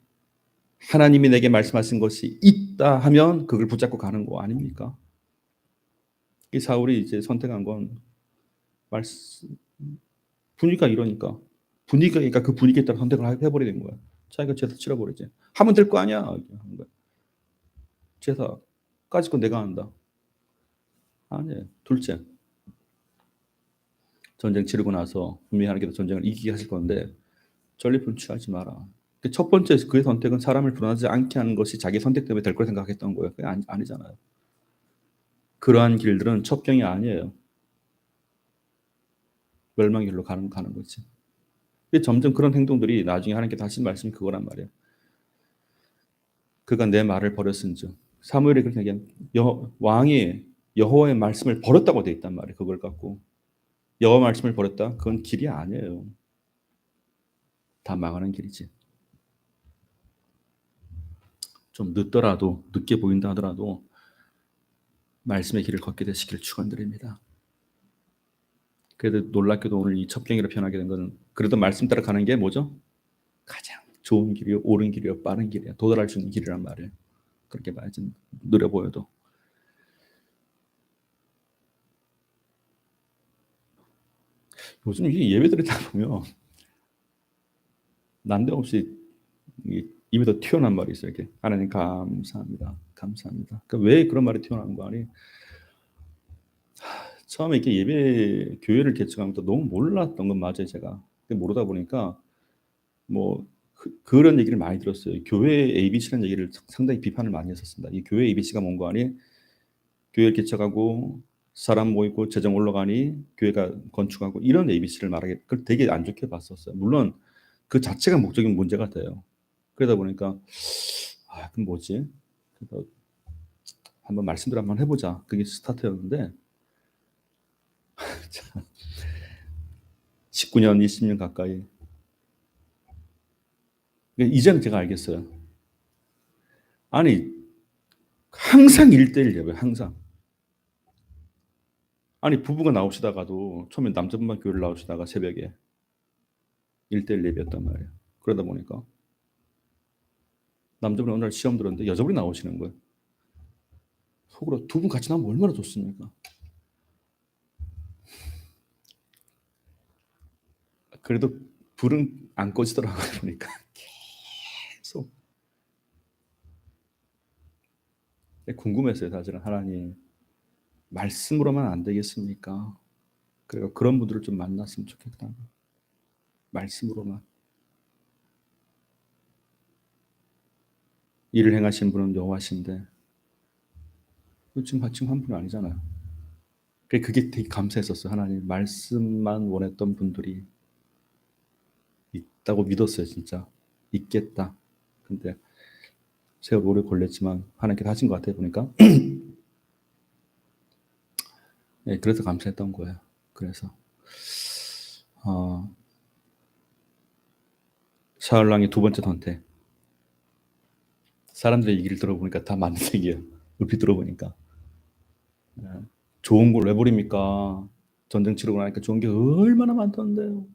하나님이 내게 말씀하신 것이 있다 하면 그걸 붙잡고 가는 거 아닙니까? 이 사울이 이제 선택한 건 말씀 분위기가 이러니까 분위기가 그 분위기에 따라 선택을 해버리게 된 거야. 자기가 제사 치러버리지. 하면 될 거 아니야. 이렇게 하는 거야. 제사까지 건 내가 한다. 아니에요. 둘째, 전쟁 치르고 나서 분명히 하나님께서 전쟁을 이기게 하실 건데 전리품을 취하지 마라. 첫 번째 그의 선택은 사람을 불안하지 않게 하는 것이 자기 선택 때문에 될 걸 생각했던 거예요. 그게 아니잖아요. 그러한 길들은 첩경이 아니에요. 멸망의 길로 가는 거지. 점점 그런 행동들이 나중에 하나님께서 하신 말씀이 그거란 말이에요. 그가 내 말을 버렸은즉. 사무엘이 그렇게 얘기한 왕이 여호와의 말씀을 버렸다고 돼 있단 말이에요. 그걸 갖고 여호와 말씀을 버렸다? 그건 길이 아니에요. 다 망하는 길이지. 좀 늦더라도 늦게 보인다 하더라도 말씀의 길을 걷게 되시길 축원드립니다. 그래도 놀랍게도 오늘 이 첩경이라 표현하게 된 것은 그래도 말씀 따라 가는 게 뭐죠? 가장 좋은 길이요, 옳은 길이요, 빠른 길이요, 도달할 수 있는 길이란 말이에요. 그렇게 봐야지. 느려 보여도. 요즘 이 예배들이 다 보면 난데없이 입에 더 튀어나온 말이 있어요. 이렇게 하나님 감사합니다, 감사합니다. 그러니까 왜 그런 말이 튀어나온 거 아니? 처음에 이렇게 예배 교회를 개척하면서 너무 몰랐던 건 맞아요. 제가 모르다 보니까 뭐 그런 얘기를 많이 들었어요. 교회 ABC라는 얘기를 상당히 비판을 많이 했었습니다. 이 교회 ABC가 뭔가 아니 교회를 개척하고 사람 모이고 재정 올라가니 교회가 건축하고 이런 ABC를 말하게 그걸 되게 안 좋게 봤었어요. 물론 그 자체가 목적인 문제가 돼요. 그러다 보니까 그럼 뭐지? 그래서 한번 말씀대로 한번 해보자. 그게 스타트였는데 19년, 20년 가까이. 이제는 제가 알겠어요. 아니 항상 1대1 예배 항상. 아니 부부가 나오시다가도 처음에 남자분만 교회를 나오시다가 새벽에 1대1 예배였단 말이에요. 그러다 보니까 남자분이 어느 날 시험 들었는데 여자분이 나오시는 거예요. 속으로 두 분 같이 나오면 얼마나 좋습니까? 그래도 불은 안 꺼지더라고요. 보니까 계속 궁금했어요. 사실은 하나님 말씀으로만 안 되겠습니까? 그리고 그런 분들을 좀 만났으면 좋겠다. 말씀으로만. 일을 행하신 분은 여호와신데 지금 한 분은 아니잖아요. 그게 되게 감사했었어요. 하나님 말씀만 원했던 분들이 있다고 믿었어요. 진짜 있겠다. 근데 제가 오래 걸렸지만 하나님께서 하신 것 같아요. 보니까 네, 그래서 감사했던 거예요. 그래서 사울왕의 두 번째 선택. 사람들의 얘기를 들어보니까 다 맞는 얘기예요. 높이 들어보니까 좋은 걸 왜 버립니까? 전쟁 치르고 나니까 좋은 게 얼마나 많던데요.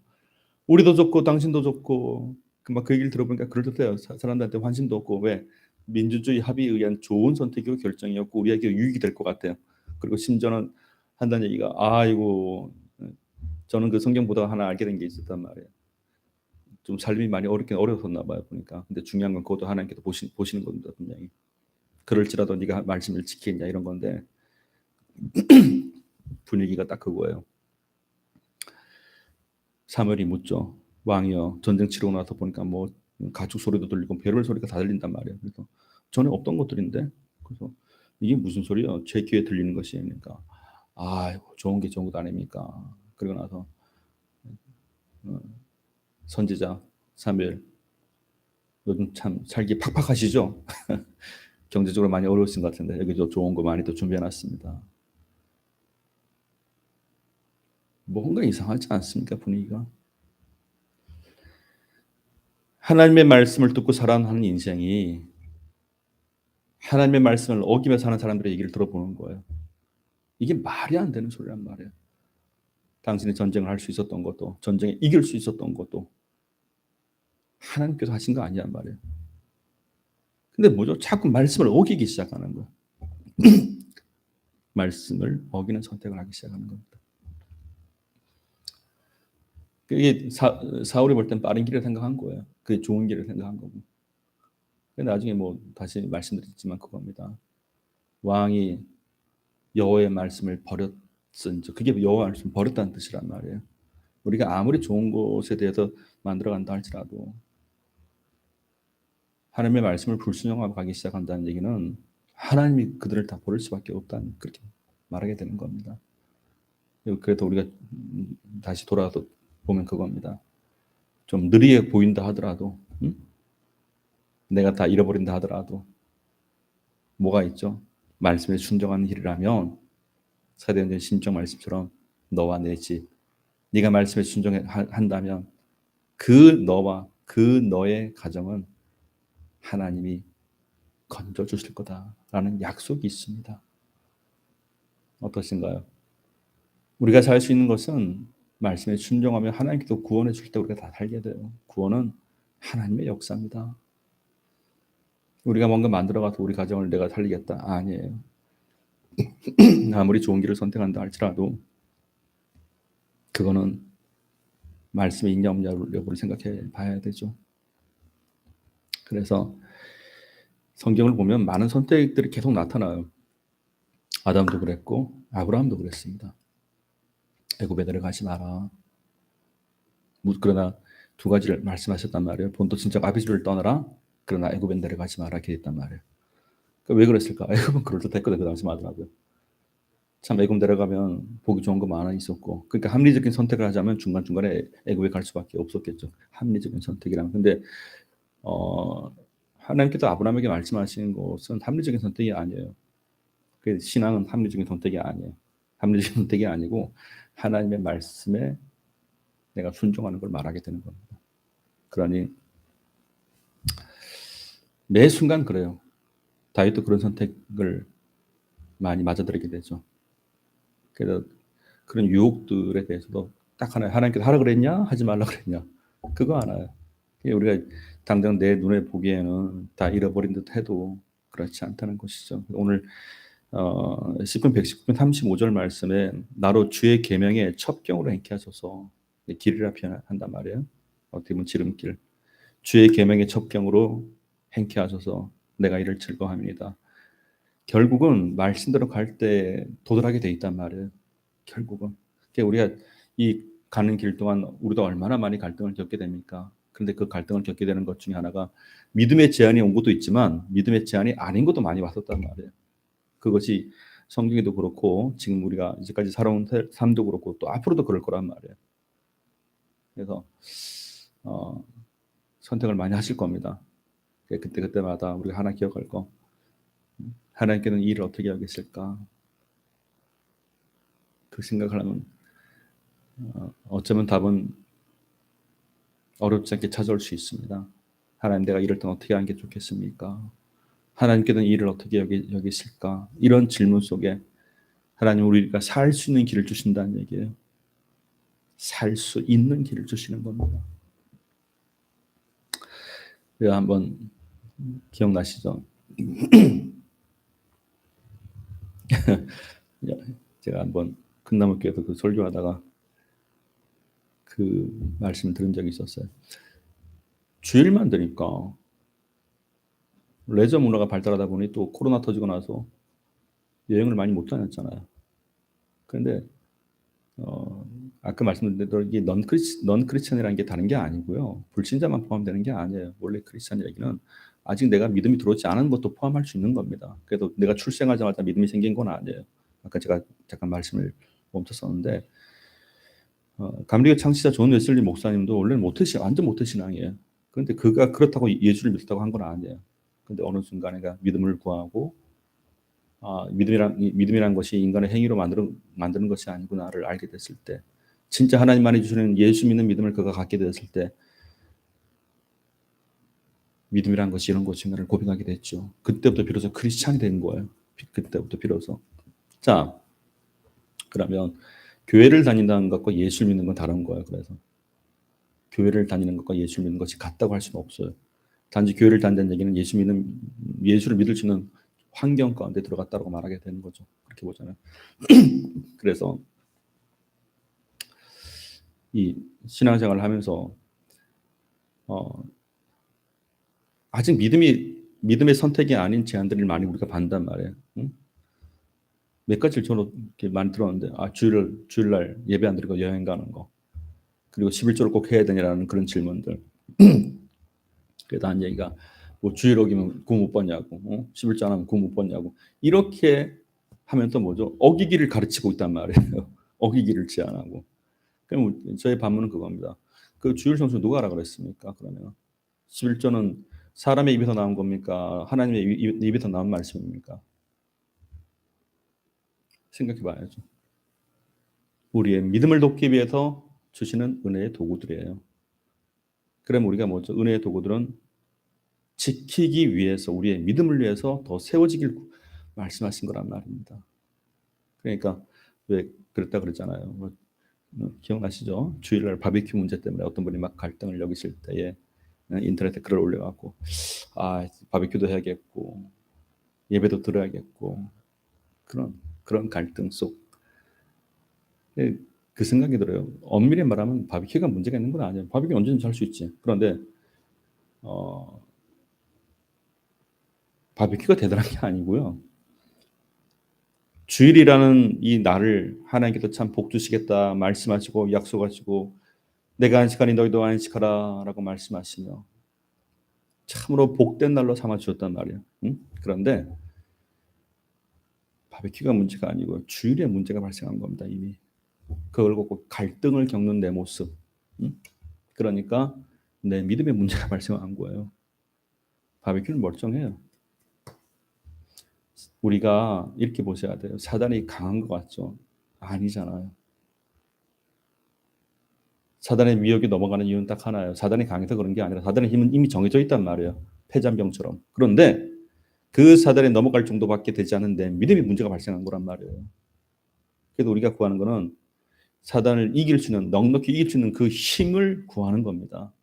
우리도 좋고 당신도 좋고 막 그 얘기를 들어보니까 그럴듯해요. 사람들한테 관심도 없고 왜 민주주의 합의에 의한 좋은 선택이고 결정이었고 우리에게 유익이 될 것 같아요. 그리고 심지어는 한다는 얘기가 아이고 저는 그 성경 보다가 하나 알게 된 게 있었단 말이에요. 좀 삶이 많이 어려웠나 봐요 보니까. 근데 중요한 건 그것도 하나님께서 보시는 겁니다 분명히. 그럴지라도 네가 말씀을 지키겠냐 이런 건데 분위기가 딱 그거예요. 사무엘이 묻죠. 왕이여 전쟁 치르고 나서 보니까 뭐 가축 소리도 들리고 별별 소리가 다 들린단 말이에요. 그래서 전에 없던 것들인데 그래서 이게 무슨 소리야? 제 귀에 들리는 것이 그러니까 아이고 좋은 게 좋은 것 아닙니까? 그리고 나서 선지자 사무엘 요즘 참 살기 팍팍하시죠? 경제적으로 많이 어려우신 것 같은데 여기도 좋은 거 많이 또 준비해놨습니다. 뭔가 이상하지 않습니까 분위기가? 하나님의 말씀을 듣고 살아가는 인생이 하나님의 말씀을 어기며 사는 사람들의 얘기를 들어보는 거예요. 이게 말이 안 되는 소리란 말이에요. 당신이 전쟁을 할 수 있었던 것도 전쟁에 이길 수 있었던 것도 하나님께서 하신 거 아니란 말이에요. 근데 뭐죠? 자꾸 말씀을 어기기 시작하는 거예요. 말씀을 어기는 선택을 하기 시작하는 겁니다. 그게 사울이 볼 땐 빠른 길을 생각한 거예요. 그게 좋은 길을 생각한 거고. 근데 나중에 뭐 다시 말씀드렸지만 그겁니다. 왕이 여호와의 말씀을 버렸은즉 그게 여호와의 말씀을 버렸다는 뜻이란 말이에요. 우리가 아무리 좋은 곳에 대해서 만들어간다 할지라도 하나님의 말씀을 불순종하고 가기 시작한다는 얘기는 하나님이 그들을 다 버릴 수밖에 없다는 그렇게 말하게 되는 겁니다. 그래도 우리가 다시 돌아서 보면 그겁니다. 좀 느리게 보인다 하더라도 내가 다 잃어버린다 하더라도 뭐가 있죠? 말씀에 순종하는 길이라면 사도행전 신정 말씀처럼 너와 내 집, 네가 말씀에 순종한다면 그 너와 그 너의 가정은 하나님이 건져 주실 거다라는 약속이 있습니다. 어떠신가요? 우리가 살 수 있는 것은 말씀에 순종하며 하나님께서 구원해 줄 때 우리가 다 살게 돼요. 구원은 하나님의 역사입니다. 우리가 뭔가 만들어가서 우리 가정을 내가 살리겠다? 아니에요. 아무리 좋은 길을 선택한다 할지라도 그거는 말씀에 있냐 없냐 여부를 생각해 봐야 되죠. 그래서 성경을 보면 많은 선택들이 계속 나타나요. 아담도 그랬고 아브라함도 그랬습니다. 애굽에 내려가지 마라. 그러나 두 가지를 말씀하셨단 말이에요. 본토 친척 아비주를 떠나라. 그러나 애굽에 내려가지 마라 이렇게 했단 말이에요. 왜 그랬을까? 애굽은 그럴듯했거든 그 당시 말하더라고요. 참 애굽 내려가면 보기 좋은 거 많아 있었고, 그러니까 합리적인 선택을 하자면 중간중간에 애굽에 갈 수밖에 없었겠죠. 합리적인 선택이라면. 근데 하나님께서 아브라함에게 말씀하시는 것은 합리적인 선택이 아니에요. 그 신앙은 합리적인 선택이 아니에요. 합리적인 선택이 아니고 하나님의 말씀에 내가 순종하는 걸 말하게 되는 겁니다. 그러니 매 순간 그래요. 다윗도 그런 선택을 많이 맞아들이게 되죠. 그래서 그런 유혹들에 대해서도 딱 하나, 하나님께서 하라 그랬냐 하지 말라 그랬냐 그거 하나요. 우리가 당장 내 눈에 보기에는 다 잃어버린 듯 해도 그렇지 않다는 것이죠. 오늘 시편 119편 35절 말씀에 나로 주의 계명에 첩경으로 행케 하소서, 길이라 표현한단 말이에요. 어떻게 보면 지름길. 주의 계명의 첩경으로 행케 하소서 내가 이를 즐거워합니다. 결국은 말씀대로 갈 때 도달하게 돼 있단 말이에요. 결국은. 그러니까 우리가 이 가는 길 동안 우리도 얼마나 많이 갈등을 겪게 됩니까? 그런데 그 갈등을 겪게 되는 것 중에 하나가 믿음의 제한이 온 것도 있지만 믿음의 제한이 아닌 것도 많이 왔었단 말이에요. 그것이 성경에도 그렇고 지금 우리가 이제까지 살아온 삶도 그렇고 또 앞으로도 그럴 거란 말이에요. 그래서 선택을 많이 하실 겁니다. 그때마다 우리가 하나 기억할 거, 하나님께는 이 일을 어떻게 하겠을까? 그 생각을 하면 어쩌면 답은 어렵지 않게 찾아올 수 있습니다. 하나님, 내가 이럴 땐 어떻게 하는 게 좋겠습니까? 하나님께는 이 일을 어떻게 여기실까? 이런 질문 속에 하나님 우리가 살 수 있는 길을 주신다는 얘기예요. 살 수 있는 길을 주시는 겁니다. 우리가 한번 기억나시죠? 제가 한번 큰나무교에서 그 설교하다가 그 말씀을 들은 적이 있었어요. 주일만 되니까 레저 문화가 발달하다 보니 또 코로나 터지고 나서 여행을 많이 못 다녔잖아요. 그런데 아까 말씀드린 대로 이게 넌 크리스천이라는 게 다른 게 아니고요. 불신자만 포함되는 게 아니에요. 원래 크리스천 얘기는 아직 내가 믿음이 들어오지 않은 것도 포함할 수 있는 겁니다. 그래도 내가 출생하자마자 믿음이 생긴 건 아니에요. 아까 제가 잠깐 말씀을 멈췄었는데 감리교 창시자 존 웨슬리 목사님도 원래는 완전 모태신앙이에요. 그런데 그가 그렇다고 예수를 믿었다고 한 건 아니에요. 근데 어느 순간에 믿음을 구하고 믿음이란 것이 인간의 행위로 만드는 것이 아니구나를 알게 됐을 때, 진짜 하나님만이 주시는 예수 믿는 믿음을 그가 갖게 되었을 때 믿음이란 것이 이런 것인가를 고백하게 됐죠. 그때부터 비로소 크리스찬이 된 거예요. 그때부터 비로소. 자, 그러면 교회를 다닌다는 것과 예수를 믿는 건 다른 거예요. 그래서 교회를 다니는 것과 예수를 믿는 것이 같다고 할 수는 없어요. 단지 교회를 다닌다는 얘기는 예수를 믿을 수 있는 환경 가운데 들어갔다고 말하게 되는 거죠. 그렇게 보잖아요. 그래서 이 신앙생활을 하면서 어 아직 믿음의 선택이 아닌 제안들을 많이 우리가 받는단 말이에요. 응? 몇 가지를 저는 이렇게 많이 들었는데 주일날 예배 안 드리고 여행 가는 거, 그리고 11조를 꼭 해야 되냐라는 그런 질문들. 그래도 한 얘기가 뭐 주일 어기면 구원 못 받냐고, 11조 안 하면 구원 못 받냐고, 이렇게 하면 또 뭐죠? 어기기를 가르치고 있단 말이에요. 어기기를 제안하고. 그럼 저희 반문은 그겁니다. 그 주일 성수 누가 하라 그랬습니까? 그러면 11조는 사람의 입에서 나온 겁니까? 하나님의 입에서 나온 말씀입니까? 생각해 봐야죠. 우리의 믿음을 돕기 위해서 주시는 은혜의 도구들이에요. 그럼 우리가 뭐죠? 은혜의 도구들은 지키기 위해서, 우리의 믿음을 위해서 더 세워지길 말씀하신 거란 말입니다. 그러니까 왜 그랬다 그랬잖아요. 기억나시죠? 주일날 바비큐 문제 때문에 어떤 분이 막 갈등을 여기실 때에 인터넷에 글을 올려갖고, 바비큐도 해야겠고 예배도 들어야겠고, 그런 갈등 속, 그 생각이 들어요. 엄밀히 말하면 바비큐가 문제가 있는 건 아니에요. 바비큐 언제든지 할 수 있지. 그런데 어, 바비큐가 대단한 게 아니고요. 주일이라는 이 날을 하나님께서 참 복 주시겠다 말씀하시고 약속하시고, 내가 안식하니 너희도 안식하라라고 말씀하시며 참으로 복된 날로 삼아 주셨단 말이에요. 응? 그런데 바비큐가 문제가 아니고 주일에 문제가 발생한 겁니다. 이미 그걸 갖고 갈등을 겪는 내 모습. 응? 그러니까 내 믿음의 문제가 발생한 거예요. 바비큐는 멀쩡해요. 우리가 이렇게 보셔야 돼요. 사단이 강한 것 같죠? 아니잖아요. 사단의 미혹이 넘어가는 이유는 딱 하나예요. 사단이 강해서 그런 게 아니라 사단의 힘은 이미 정해져 있단 말이에요. 패잔병처럼. 그런데 그 사단에 넘어갈 정도밖에 되지 않은데 믿음의 문제가 발생한 거란 말이에요. 그래서 우리가 구하는 거는 사단을 이길 수 있는, 넉넉히 이길 수 있는 그 힘을 구하는 겁니다.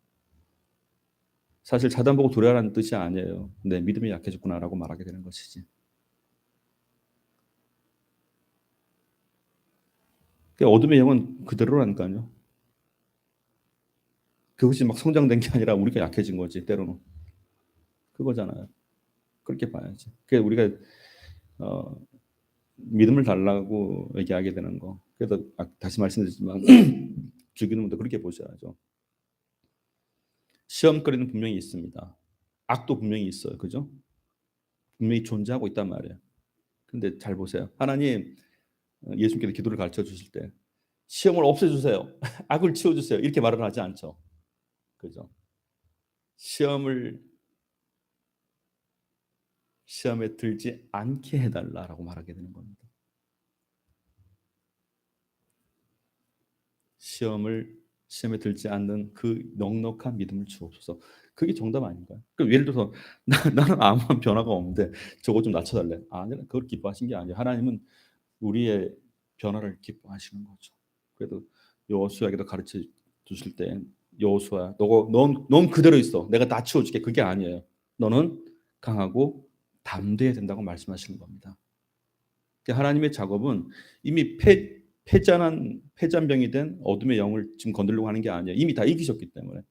사실 사단 보고 두려워하는 뜻이 아니에요. 내 믿음이 약해졌구나라고 말하게 되는 것이지. 어둠의 영은 그대로라니까요. 그것이 막 성장된 게 아니라 우리가 약해진 거지, 때로는. 그거잖아요. 그렇게 봐야지. 그래서 우리가 어, 믿음을 달라고 얘기하게 되는 거. 그래서 다시 말씀드리지만 주기도문도 그렇게 보셔야죠. 시험거리는 분명히 있습니다. 악도 분명히 있어요. 그죠? 분명히 존재하고 있단 말이에요. 근데 잘 보세요. 하나님, 예수님께서 기도를 가르쳐 주실 때 시험을 없애주세요. 악을 치워주세요. 이렇게 말을 하지 않죠. 그죠? 시험을 시험에 들지 않게 해달라라고 말하게 되는 겁니다. 시험에 들지 않는 그 넉넉한 믿음을 주옵소서. 그게 정답 아닌가요? 그럼 예를 들어서 나는 아무런 변화가 없는데 저거 좀 낮춰달래. 아니라 그걸 기뻐하신 게 아니에요. 하나님은 우리의 변화를 기뻐하시는 거죠. 그래도 여호수아에게도 가르쳐 주실 때 여호수아, 넌 그대로 있어. 내가 다 치워줄게. 그게 아니에요. 너는 강하고 담대해야 된다고 말씀하시는 겁니다. 하나님의 작업은 이미 패잔병이 된 어둠의 영을 지금 건들려고 하는 게 아니에요. 이미 다 이기셨기 때문에.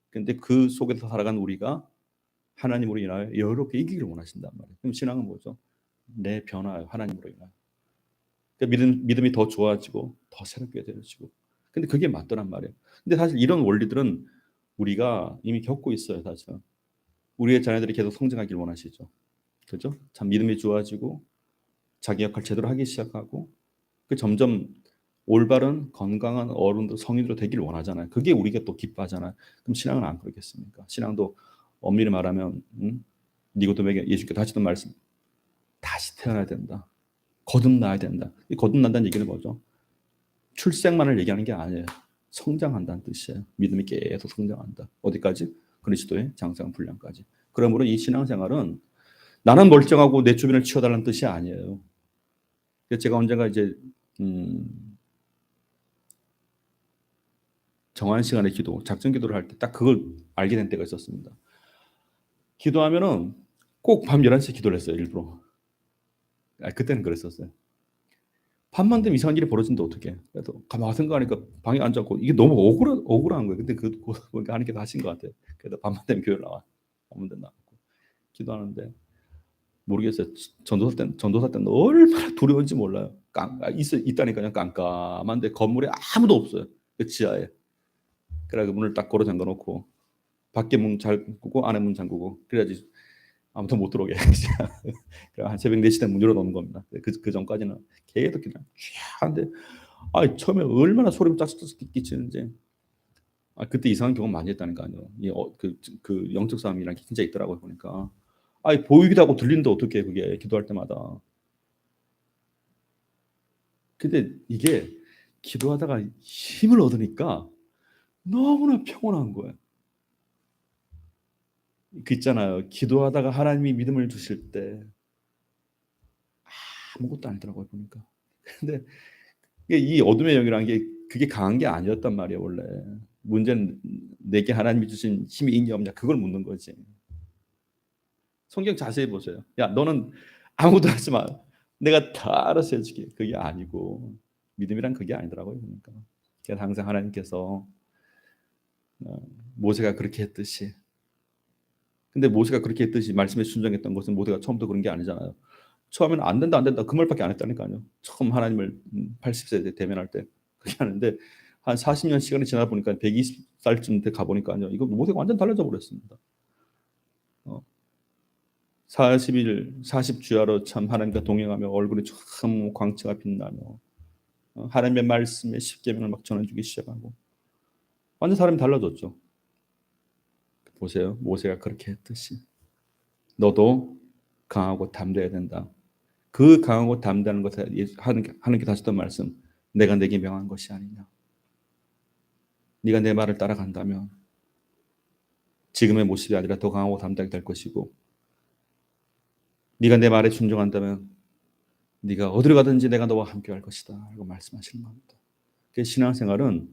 근데 그 속에서 살아간 우리가 하나님으로 인하여 여롭게 이기기를 원하신단 말이에요. 그럼 신앙은 뭐죠? 내 변화예요. 하나님으로 인하여. 그러니까 믿음이 더 좋아지고 더 새롭게 되어지고. 근데 그게 맞더란 말이에요. 근데 사실 이런 원리들은 우리가 이미 겪고 있어요. 사실은. 우리의 자녀들이 계속 성장하길 원하시죠. 그죠? 참 믿음이 좋아지고 자기 역할 제대로 하기 시작하고, 그 점점 올바른 건강한 어른들, 성인으로 되길 원하잖아요. 그게 우리가 또 기뻐하잖아요. 그럼 신앙은 안 그러겠습니까? 신앙도 엄밀히 말하면 니고데모에게 예수께서 하시던 말씀, 다시 태어나야 된다. 거듭나야 된다. 이 거듭난다는 얘기는 뭐죠? 출생만을 얘기하는 게 아니에요. 성장한다는 뜻이에요. 믿음이 계속 성장한다. 어디까지? 그리스도의 장성 분량까지. 그러므로 이 신앙생활은 나는 멀쩡하고 내 주변을 치워달라는 뜻이 아니에요. 제가 언젠가 이제 정한 시간에 기도, 작전 기도를 할 때 딱 그걸 알게 된 때가 있었습니다. 기도하면은 꼭 밤 11시에 기도를 했어요, 일부러. 그때는 그랬었어요. 밤만 되면 이상한 일이 벌어진다 어떡해. 그래서 가만히 생각하니까 방에 앉았고 이게 너무 억울한 거예요. 근데 보니까 하나님께서 하신 것 같아요. 그래서 밤만 되면 교회 나와. 아무 데나 나가고 기도하는데 모르겠어요. 전도사 때는 얼마나 두려운지 몰라요. 있다니까요. 깜깜한데 건물에 아무도 없어요. 그 지하에. 그래 문을 딱 걸어 잠가 놓고 밖에 문 잠그고 안에 문 잠그고 그래야지 아무도 못 들어오게. 한 새벽 4시 되면 문 열어놓는 겁니다. 그 전까지는 계속 그냥 쥐한데 처음에 얼마나 소름 짝짝짝 끼치는지. 그때 이상한 경험 많이 했다니까요. 그 영적 싸움이란 게 진짜 있더라고요 보니까. 보이기도 하고 들리는데 어떻게 그게 기도할 때마다. 근데 이게 기도하다가 힘을 얻으니까 너무나 평온한 거예요. 그 있잖아요. 기도하다가 하나님이 믿음을 주실 때 아무것도 아니더라고요 보니까. 근데 이 어둠의 영이라는 게 그게 강한 게 아니었단 말이에요 원래. 문제는 내게 하나님이 주신 힘이 있냐 없냐 그걸 묻는 거지. 성경 자세히 보세요. 야 너는 아무도 하지 마. 내가 다 알아서 해줄게. 그게 아니고 믿음이란 그게 아니더라고요 그러니까. 그래서 항상 하나님께서 모세가 그렇게 했듯이. 근데 모세가 그렇게 했듯이 말씀에 순종했던 것은 모세가 처음부터 그런 게 아니잖아요. 처음에는 안 된다 그 말밖에 안 했다니까요. 처음 하나님을 80세 대면할 때 그렇게 하는데 한 40년 시간이 지나 보니까 120살쯤 돼 가 보니까요. 이거 모세가 완전 달라져 버렸습니다. 40일 40주야로 참 하나님과 동행하며 얼굴이 참 광채가 빛나며 하나님의 말씀에 십계명을 막 전해주기 시작하고 완전 사람이 달라졌죠. 보세요. 모세가 그렇게 했듯이 너도 강하고 담대해야 된다. 그 강하고 담대하는 것에 하나님께 다시 했던 말씀 내가 내게 명한 것이 아니냐. 네가 내 말을 따라간다면 지금의 모습이 아니라 더 강하고 담대하게 될 것이고 네가 내 말에 순종한다면 네가 어디로 가든지 내가 너와 함께 할 것이다. 라고 말씀하시는 겁니다. 신앙생활은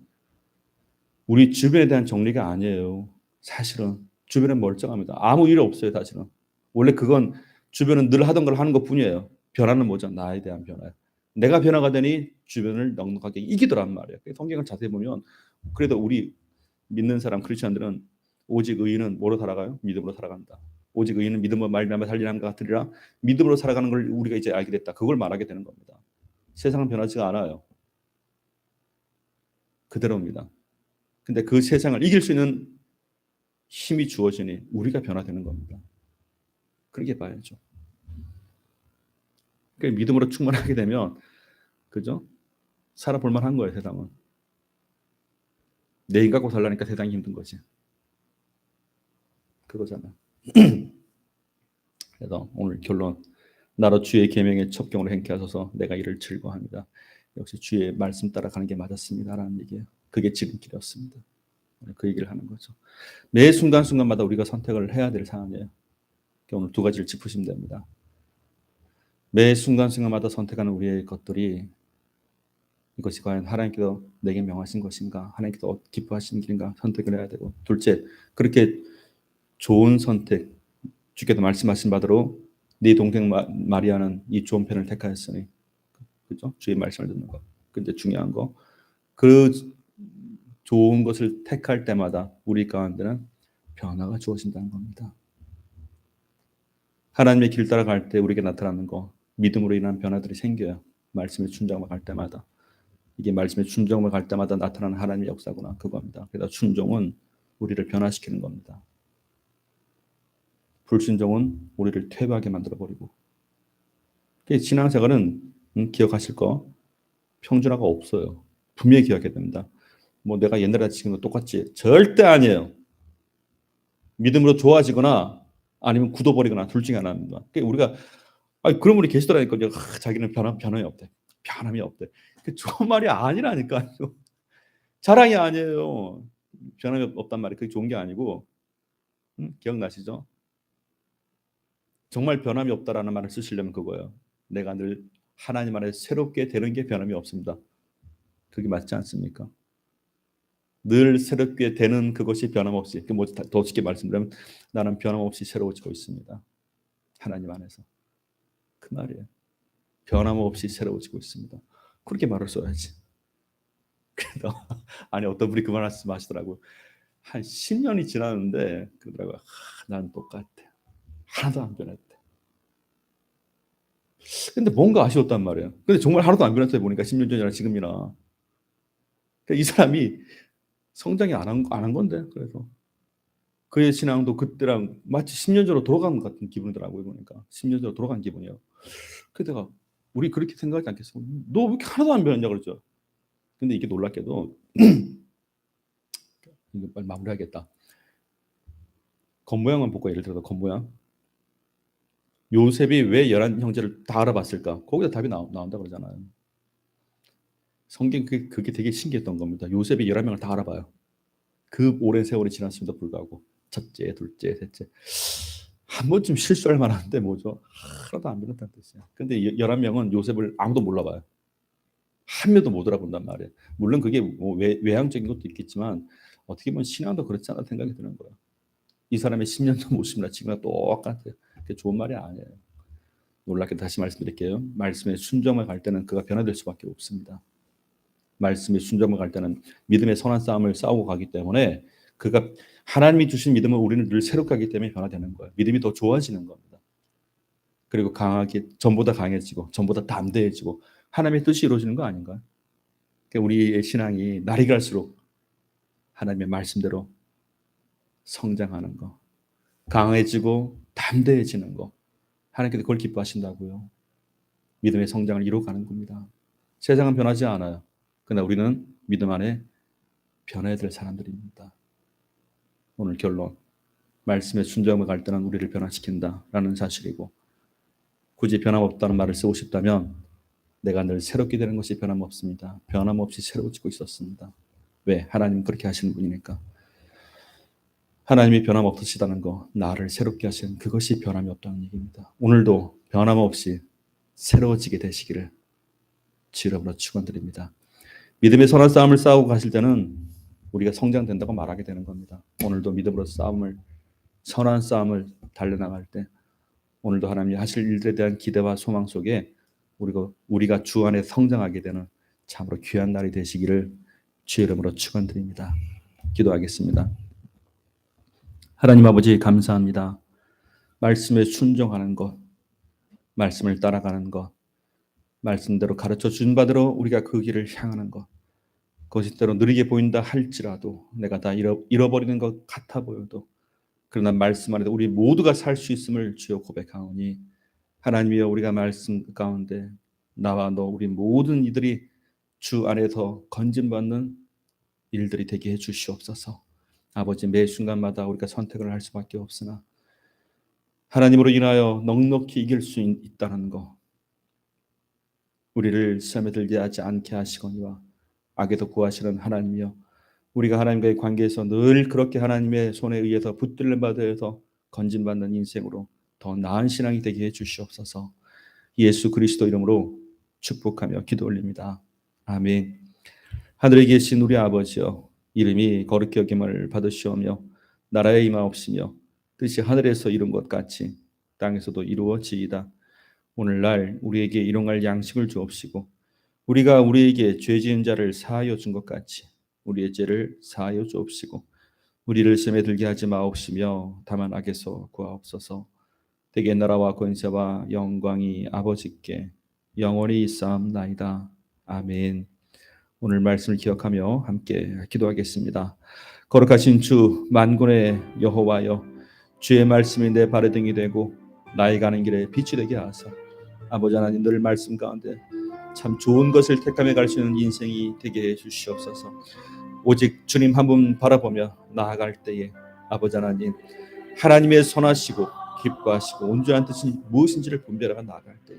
우리 주변에 대한 정리가 아니에요. 사실은 주변은 멀쩡합니다. 아무 일 없어요. 사실은. 원래 그건 주변은 늘 하던 걸 하는 것뿐이에요. 변화는 뭐죠? 나에 대한 변화예요. 내가 변화가 되니 주변을 넉넉하게 이기더란 말이에요. 성경을 자세히 보면 그래도 우리 믿는 사람 크리스천들은 오직 의인은 뭐로 살아가요? 믿음으로 살아간다. 오직 의인은 믿음으로 말미암아 살리는 것 같으리라. 믿음으로 살아가는 걸 우리가 이제 알게 됐다. 그걸 말하게 되는 겁니다. 세상은 변하지가 않아요. 그대로입니다. 근데 그 세상을 이길 수 있는 힘이 주어지니 우리가 변화되는 겁니다. 그렇게 봐야죠. 그러니까 믿음으로 충만하게 되면 그죠? 살아볼 만한 거예요, 세상은. 내 인 갖고 살라니까 세상이 힘든 거지. 그거잖아. 그래서 오늘 결론. 나로 주의 계명에 첩경으로 행케 하소서 내가 이를 즐거워합니다. 역시 주의 말씀 따라가는 게 맞았습니다라는 얘기예요. 그게 지름길이었습니다. 그 얘기를 하는 거죠. 매 순간순간마다 우리가 선택을 해야 될 상황이에요. 오늘 두 가지를 짚으시면 됩니다. 매 순간순간마다 선택하는 우리의 것들이 이것이 과연 하나님께서 내게 명하신 것인가, 하나님께서 기뻐하시는 길인가 선택을 해야 되고, 둘째, 그렇게 좋은 선택, 주께서 말씀하신 바대로 네 동생 마리아는 이 좋은 편을 택하였으니, 그죠? 주의 말씀을 듣는 것. 근데 중요한 거, 그 좋은 것을 택할 때마다 우리 가운데는 변화가 주어진다는 겁니다. 하나님의 길 따라갈 때 우리에게 나타나는 거, 믿음으로 인한 변화들이 생겨요. 말씀에 순종을 갈 때마다. 이게 말씀에 순종을 갈 때마다 나타나는 하나님의 역사구나 그겁니다. 그래서 순종은 우리를 변화시키는 겁니다. 불순종은 우리를 퇴보하게 만들어버리고. 신앙생활은 기억하실 거 평준화가 없어요. 분명히 기억해야 됩니다. 뭐 내가 옛날에 지금 똑같지 절대 아니에요. 믿음으로 좋아지거나 아니면 굳어버리거나 둘 중에 하나입니다. 우리가 그런 분이 계시더라니까. 자기는 변함이 없대. 변함이 없대. 그 좋은 말이 아니라니까요. 자랑이 아니에요. 변함이 없단 말이 그게 좋은 게 아니고 기억나시죠? 정말 변함이 없다라는 말을 쓰시려면 그거예요. 내가 늘 하나님 안에 새롭게 되는 게 변함이 없습니다. 그게 맞지 않습니까? 늘 새롭게 되는 그것이 변함없이 더 쉽게 말씀드리면 나는 변함없이 새로워지고 있습니다. 하나님 안에서. 그 말이에요. 변함없이 새로워지고 있습니다. 그렇게 말을 써야지. 그래서 아니 어떤 분이 그 말씀하시더라고요. 한 10년이 지났는데 그러더라고요. 난 똑같아. 하나도 안 변했대. 근데 뭔가 아쉬웠단 말이에요. 근데 정말 하나도 안 변했어요. 보니까 10년 전이나 지금이나. 그러니까 이 사람이 성장이 안 한 건데 그래서 그의 신앙도 그때랑 마치 10년 전으로 돌아간 것 같은 기분이더라고요. 보니까 10년 전으로 돌아간 기분이에요. 그래서 내가 우리 그렇게 생각하지 않겠어? 너 왜 이렇게 하나도 안 변했냐 그랬죠. 근데 이게 놀랍게도 이거 빨리 마무리하겠다. 겉모양만 보고 예를 들어서 겉모양. 요셉이 왜 11형제를 다 알아봤을까? 거기다 답이 나온다 그러잖아요. 성경 그게 되게 신기했던 겁니다. 요셉이 11명을 다 알아봐요. 그 오랜 세월이 지났음에도 불구하고 첫째, 둘째, 셋째 한 번쯤 실수할 만한데 뭐죠? 하나도 안 변했다는 뜻이에요. 근데 11명은 요셉을 아무도 몰라봐요. 한 명도 못 알아본단 말이에요. 물론 그게 뭐 외향적인 것도 있겠지만 어떻게 보면 신앙도 그렇지 않은 생각이 드는 거예요. 이 사람의 10년 전 모습이나 지금이나 똑같아요. 그게 좋은 말이 아니에요. 놀랍게 다시 말씀드릴게요. 말씀에 순종을 갈 때는 그가 변화될 수밖에 없습니다. 말씀에 순종을 갈 때는 믿음의 선한 싸움을 싸우고 가기 때문에 그가 하나님이 주신 믿음을 우리는 늘 새롭게 하기 때문에 변화되는 거예요. 믿음이 더 좋아지는 겁니다. 그리고 강하게 전보다 강해지고 전보다 담대해지고 하나님의 뜻이 이루어지는 거 아닌가요? 그러니까 우리의 신앙이 날이 갈수록 하나님의 말씀대로 성장하는 거, 강해지고 담대해지는 거, 하나님께서 그걸 기뻐하신다고요. 믿음의 성장을 이루어가는 겁니다. 세상은 변하지 않아요. 그러나 우리는 믿음 안에 변해야 될 사람들입니다. 오늘 결론. 말씀에 순종을 갈 때는 우리를 변화시킨다라는 사실이고 굳이 변함없다는 말을 쓰고 싶다면 내가 늘 새롭게 되는 것이 변함없습니다. 변함없이 새로워지고 있었습니다. 왜? 하나님 그렇게 하시는 분이니까. 하나님이 변함없으시다는 거, 나를 새롭게 하시는 그것이 변함이 없다는 얘기입니다. 오늘도 변함없이 새로워지게 되시기를 주님으로 축원드립니다. 믿음의 선한 싸움을 싸우고 가실 때는 우리가 성장된다고 말하게 되는 겁니다. 오늘도 믿음으로 선한 싸움을 달려나갈 때 오늘도 하나님이 하실 일들에 대한 기대와 소망 속에 우리가 주 안에 성장하게 되는 참으로 귀한 날이 되시기를 주의 이름으로 축원드립니다. 기도하겠습니다. 하나님 아버지 감사합니다. 말씀에 순종하는 것, 말씀을 따라가는 것, 말씀대로 가르쳐 준 바대로 우리가 그 길을 향하는 것, 그것이 때로 느리게 보인다 할지라도 내가 다 잃어버리는 것 같아 보여도 그러나 말씀 안에서 우리 모두가 살 수 있음을 주여 고백하오니 하나님이여 우리가 말씀 가운데 나와 너 우리 모든 이들이 주 안에서 건진받는 일들이 되게 해 주시옵소서. 아버지 매 순간마다 우리가 선택을 할 수밖에 없으나 하나님으로 인하여 넉넉히 이길 수 있다는 것 우리를 시험에 들게 하지 않게 하시거니와 악에서 구하시는 하나님이여 우리가 하나님과의 관계에서 늘 그렇게 하나님의 손에 의해서 붙들림 받아서 건진받는 인생으로 더 나은 신앙이 되게 해 주시옵소서. 예수 그리스도 이름으로 축복하며 기도 올립니다. 아멘. 하늘에 계신 우리 아버지여 이름이 거룩히 여김을 받으시오며 나라의 임하옵시며 뜻이 하늘에서 이룬 것 같이 땅에서도 이루어지이다. 오늘날 우리에게 일용할 양식을 주옵시고 우리가 우리에게 죄 지은 자를 사하여 준 것 같이 우리의 죄를 사하여 주옵시고 우리를 시험에 들게 하지 마옵시며 다만 악에서 구하옵소서. 대개 나라와 권세와 영광이 아버지께 영원히 있사옵나이다. 아멘. 오늘 말씀을 기억하며 함께 기도하겠습니다. 거룩하신 주 만군의 여호와여 주의 말씀이 내 발의 등이 되고 나의 가는 길에 빛이 되게 하사 아버지 하나님 늘 말씀 가운데 참 좋은 것을 택하며 갈 수 있는 인생이 되게 해 주시옵소서. 오직 주님 한 분 바라보며 나아갈 때에 아버지 하나님 하나님의 선하시고 기뻐하시고 온전한 뜻이 무엇인지를 분별하며 나아갈 때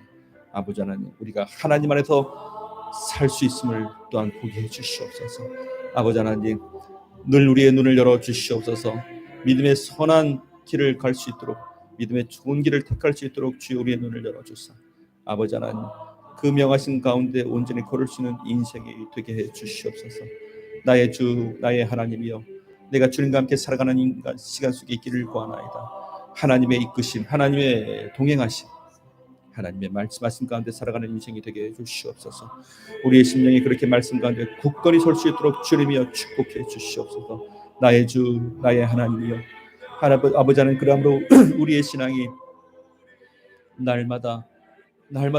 아버지 하나님 우리가 하나님 안에서 살 수 있음을 또한 보게 해 주시옵소서. 아버지 하나님 늘 우리의 눈을 열어 주시옵소서. 믿음의 선한 길을 갈 수 있도록 믿음의 좋은 길을 택할 수 있도록 주여 우리의 눈을 열어 주사 아버지 하나님 그 명하신 가운데 온전히 걸을 수 있는 인생이 되게 해 주시옵소서. 나의 주 나의 하나님이여 내가 주님과 함께 살아가는 시간 속에 있기를 구하나이다. 하나님의 이끄심 하나님의 동행하심 하나님의 말씀 가운데 살아가는 인생이 되게 해 주시옵소서. 우리의 심령이 그렇게 말씀 가운데 굳건히 설 수 있도록 주님이여 축복해 주시옵소서. 나의 주 나의 하나님이여, 아버지 하나님, 그러므로 우리의 신앙이 날마다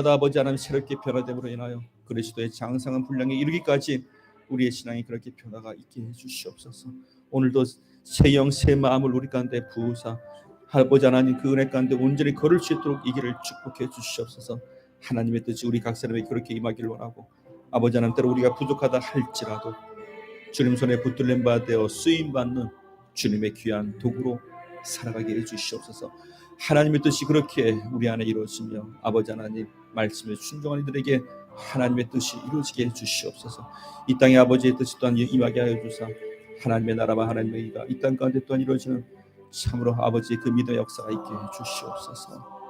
아버지 하나님 새롭게 변화됨으로 인하여 그리스도의 장성한 분량에 이르기까지 우리의 신앙이 그렇게 변화가 있게 해 주시옵소서. 오늘도 새 영 새 마음을 우리 가운데 부으사 아버지 하나님 그 은혜 가운데 온전히 걸을 수 있도록 이 길을 축복해 주시옵소서. 하나님의 뜻이 우리 각 사람에게 그렇게 임하기를 원하고, 아버지 하나님, 때로 우리가 부족하다 할지라도 주님 손에 붙들린 바 되어 쓰임받는 주님의 귀한 도구로 살아가게 해주시옵소서. 하나님의 뜻이 그렇게 우리 안에 이루어지며 아버지 하나님 말씀에 순종한 이들에게 하나님의 뜻이 이루어지게 해주시옵소서. 이 땅의 아버지의 뜻이 또한 임하게 하여 주사 하나님의 나라와 하나님의 의가 이 땅 가운데 또한 이루어지는 참으로 아버지의 그 믿음의 역사가 있게 해주시옵소서.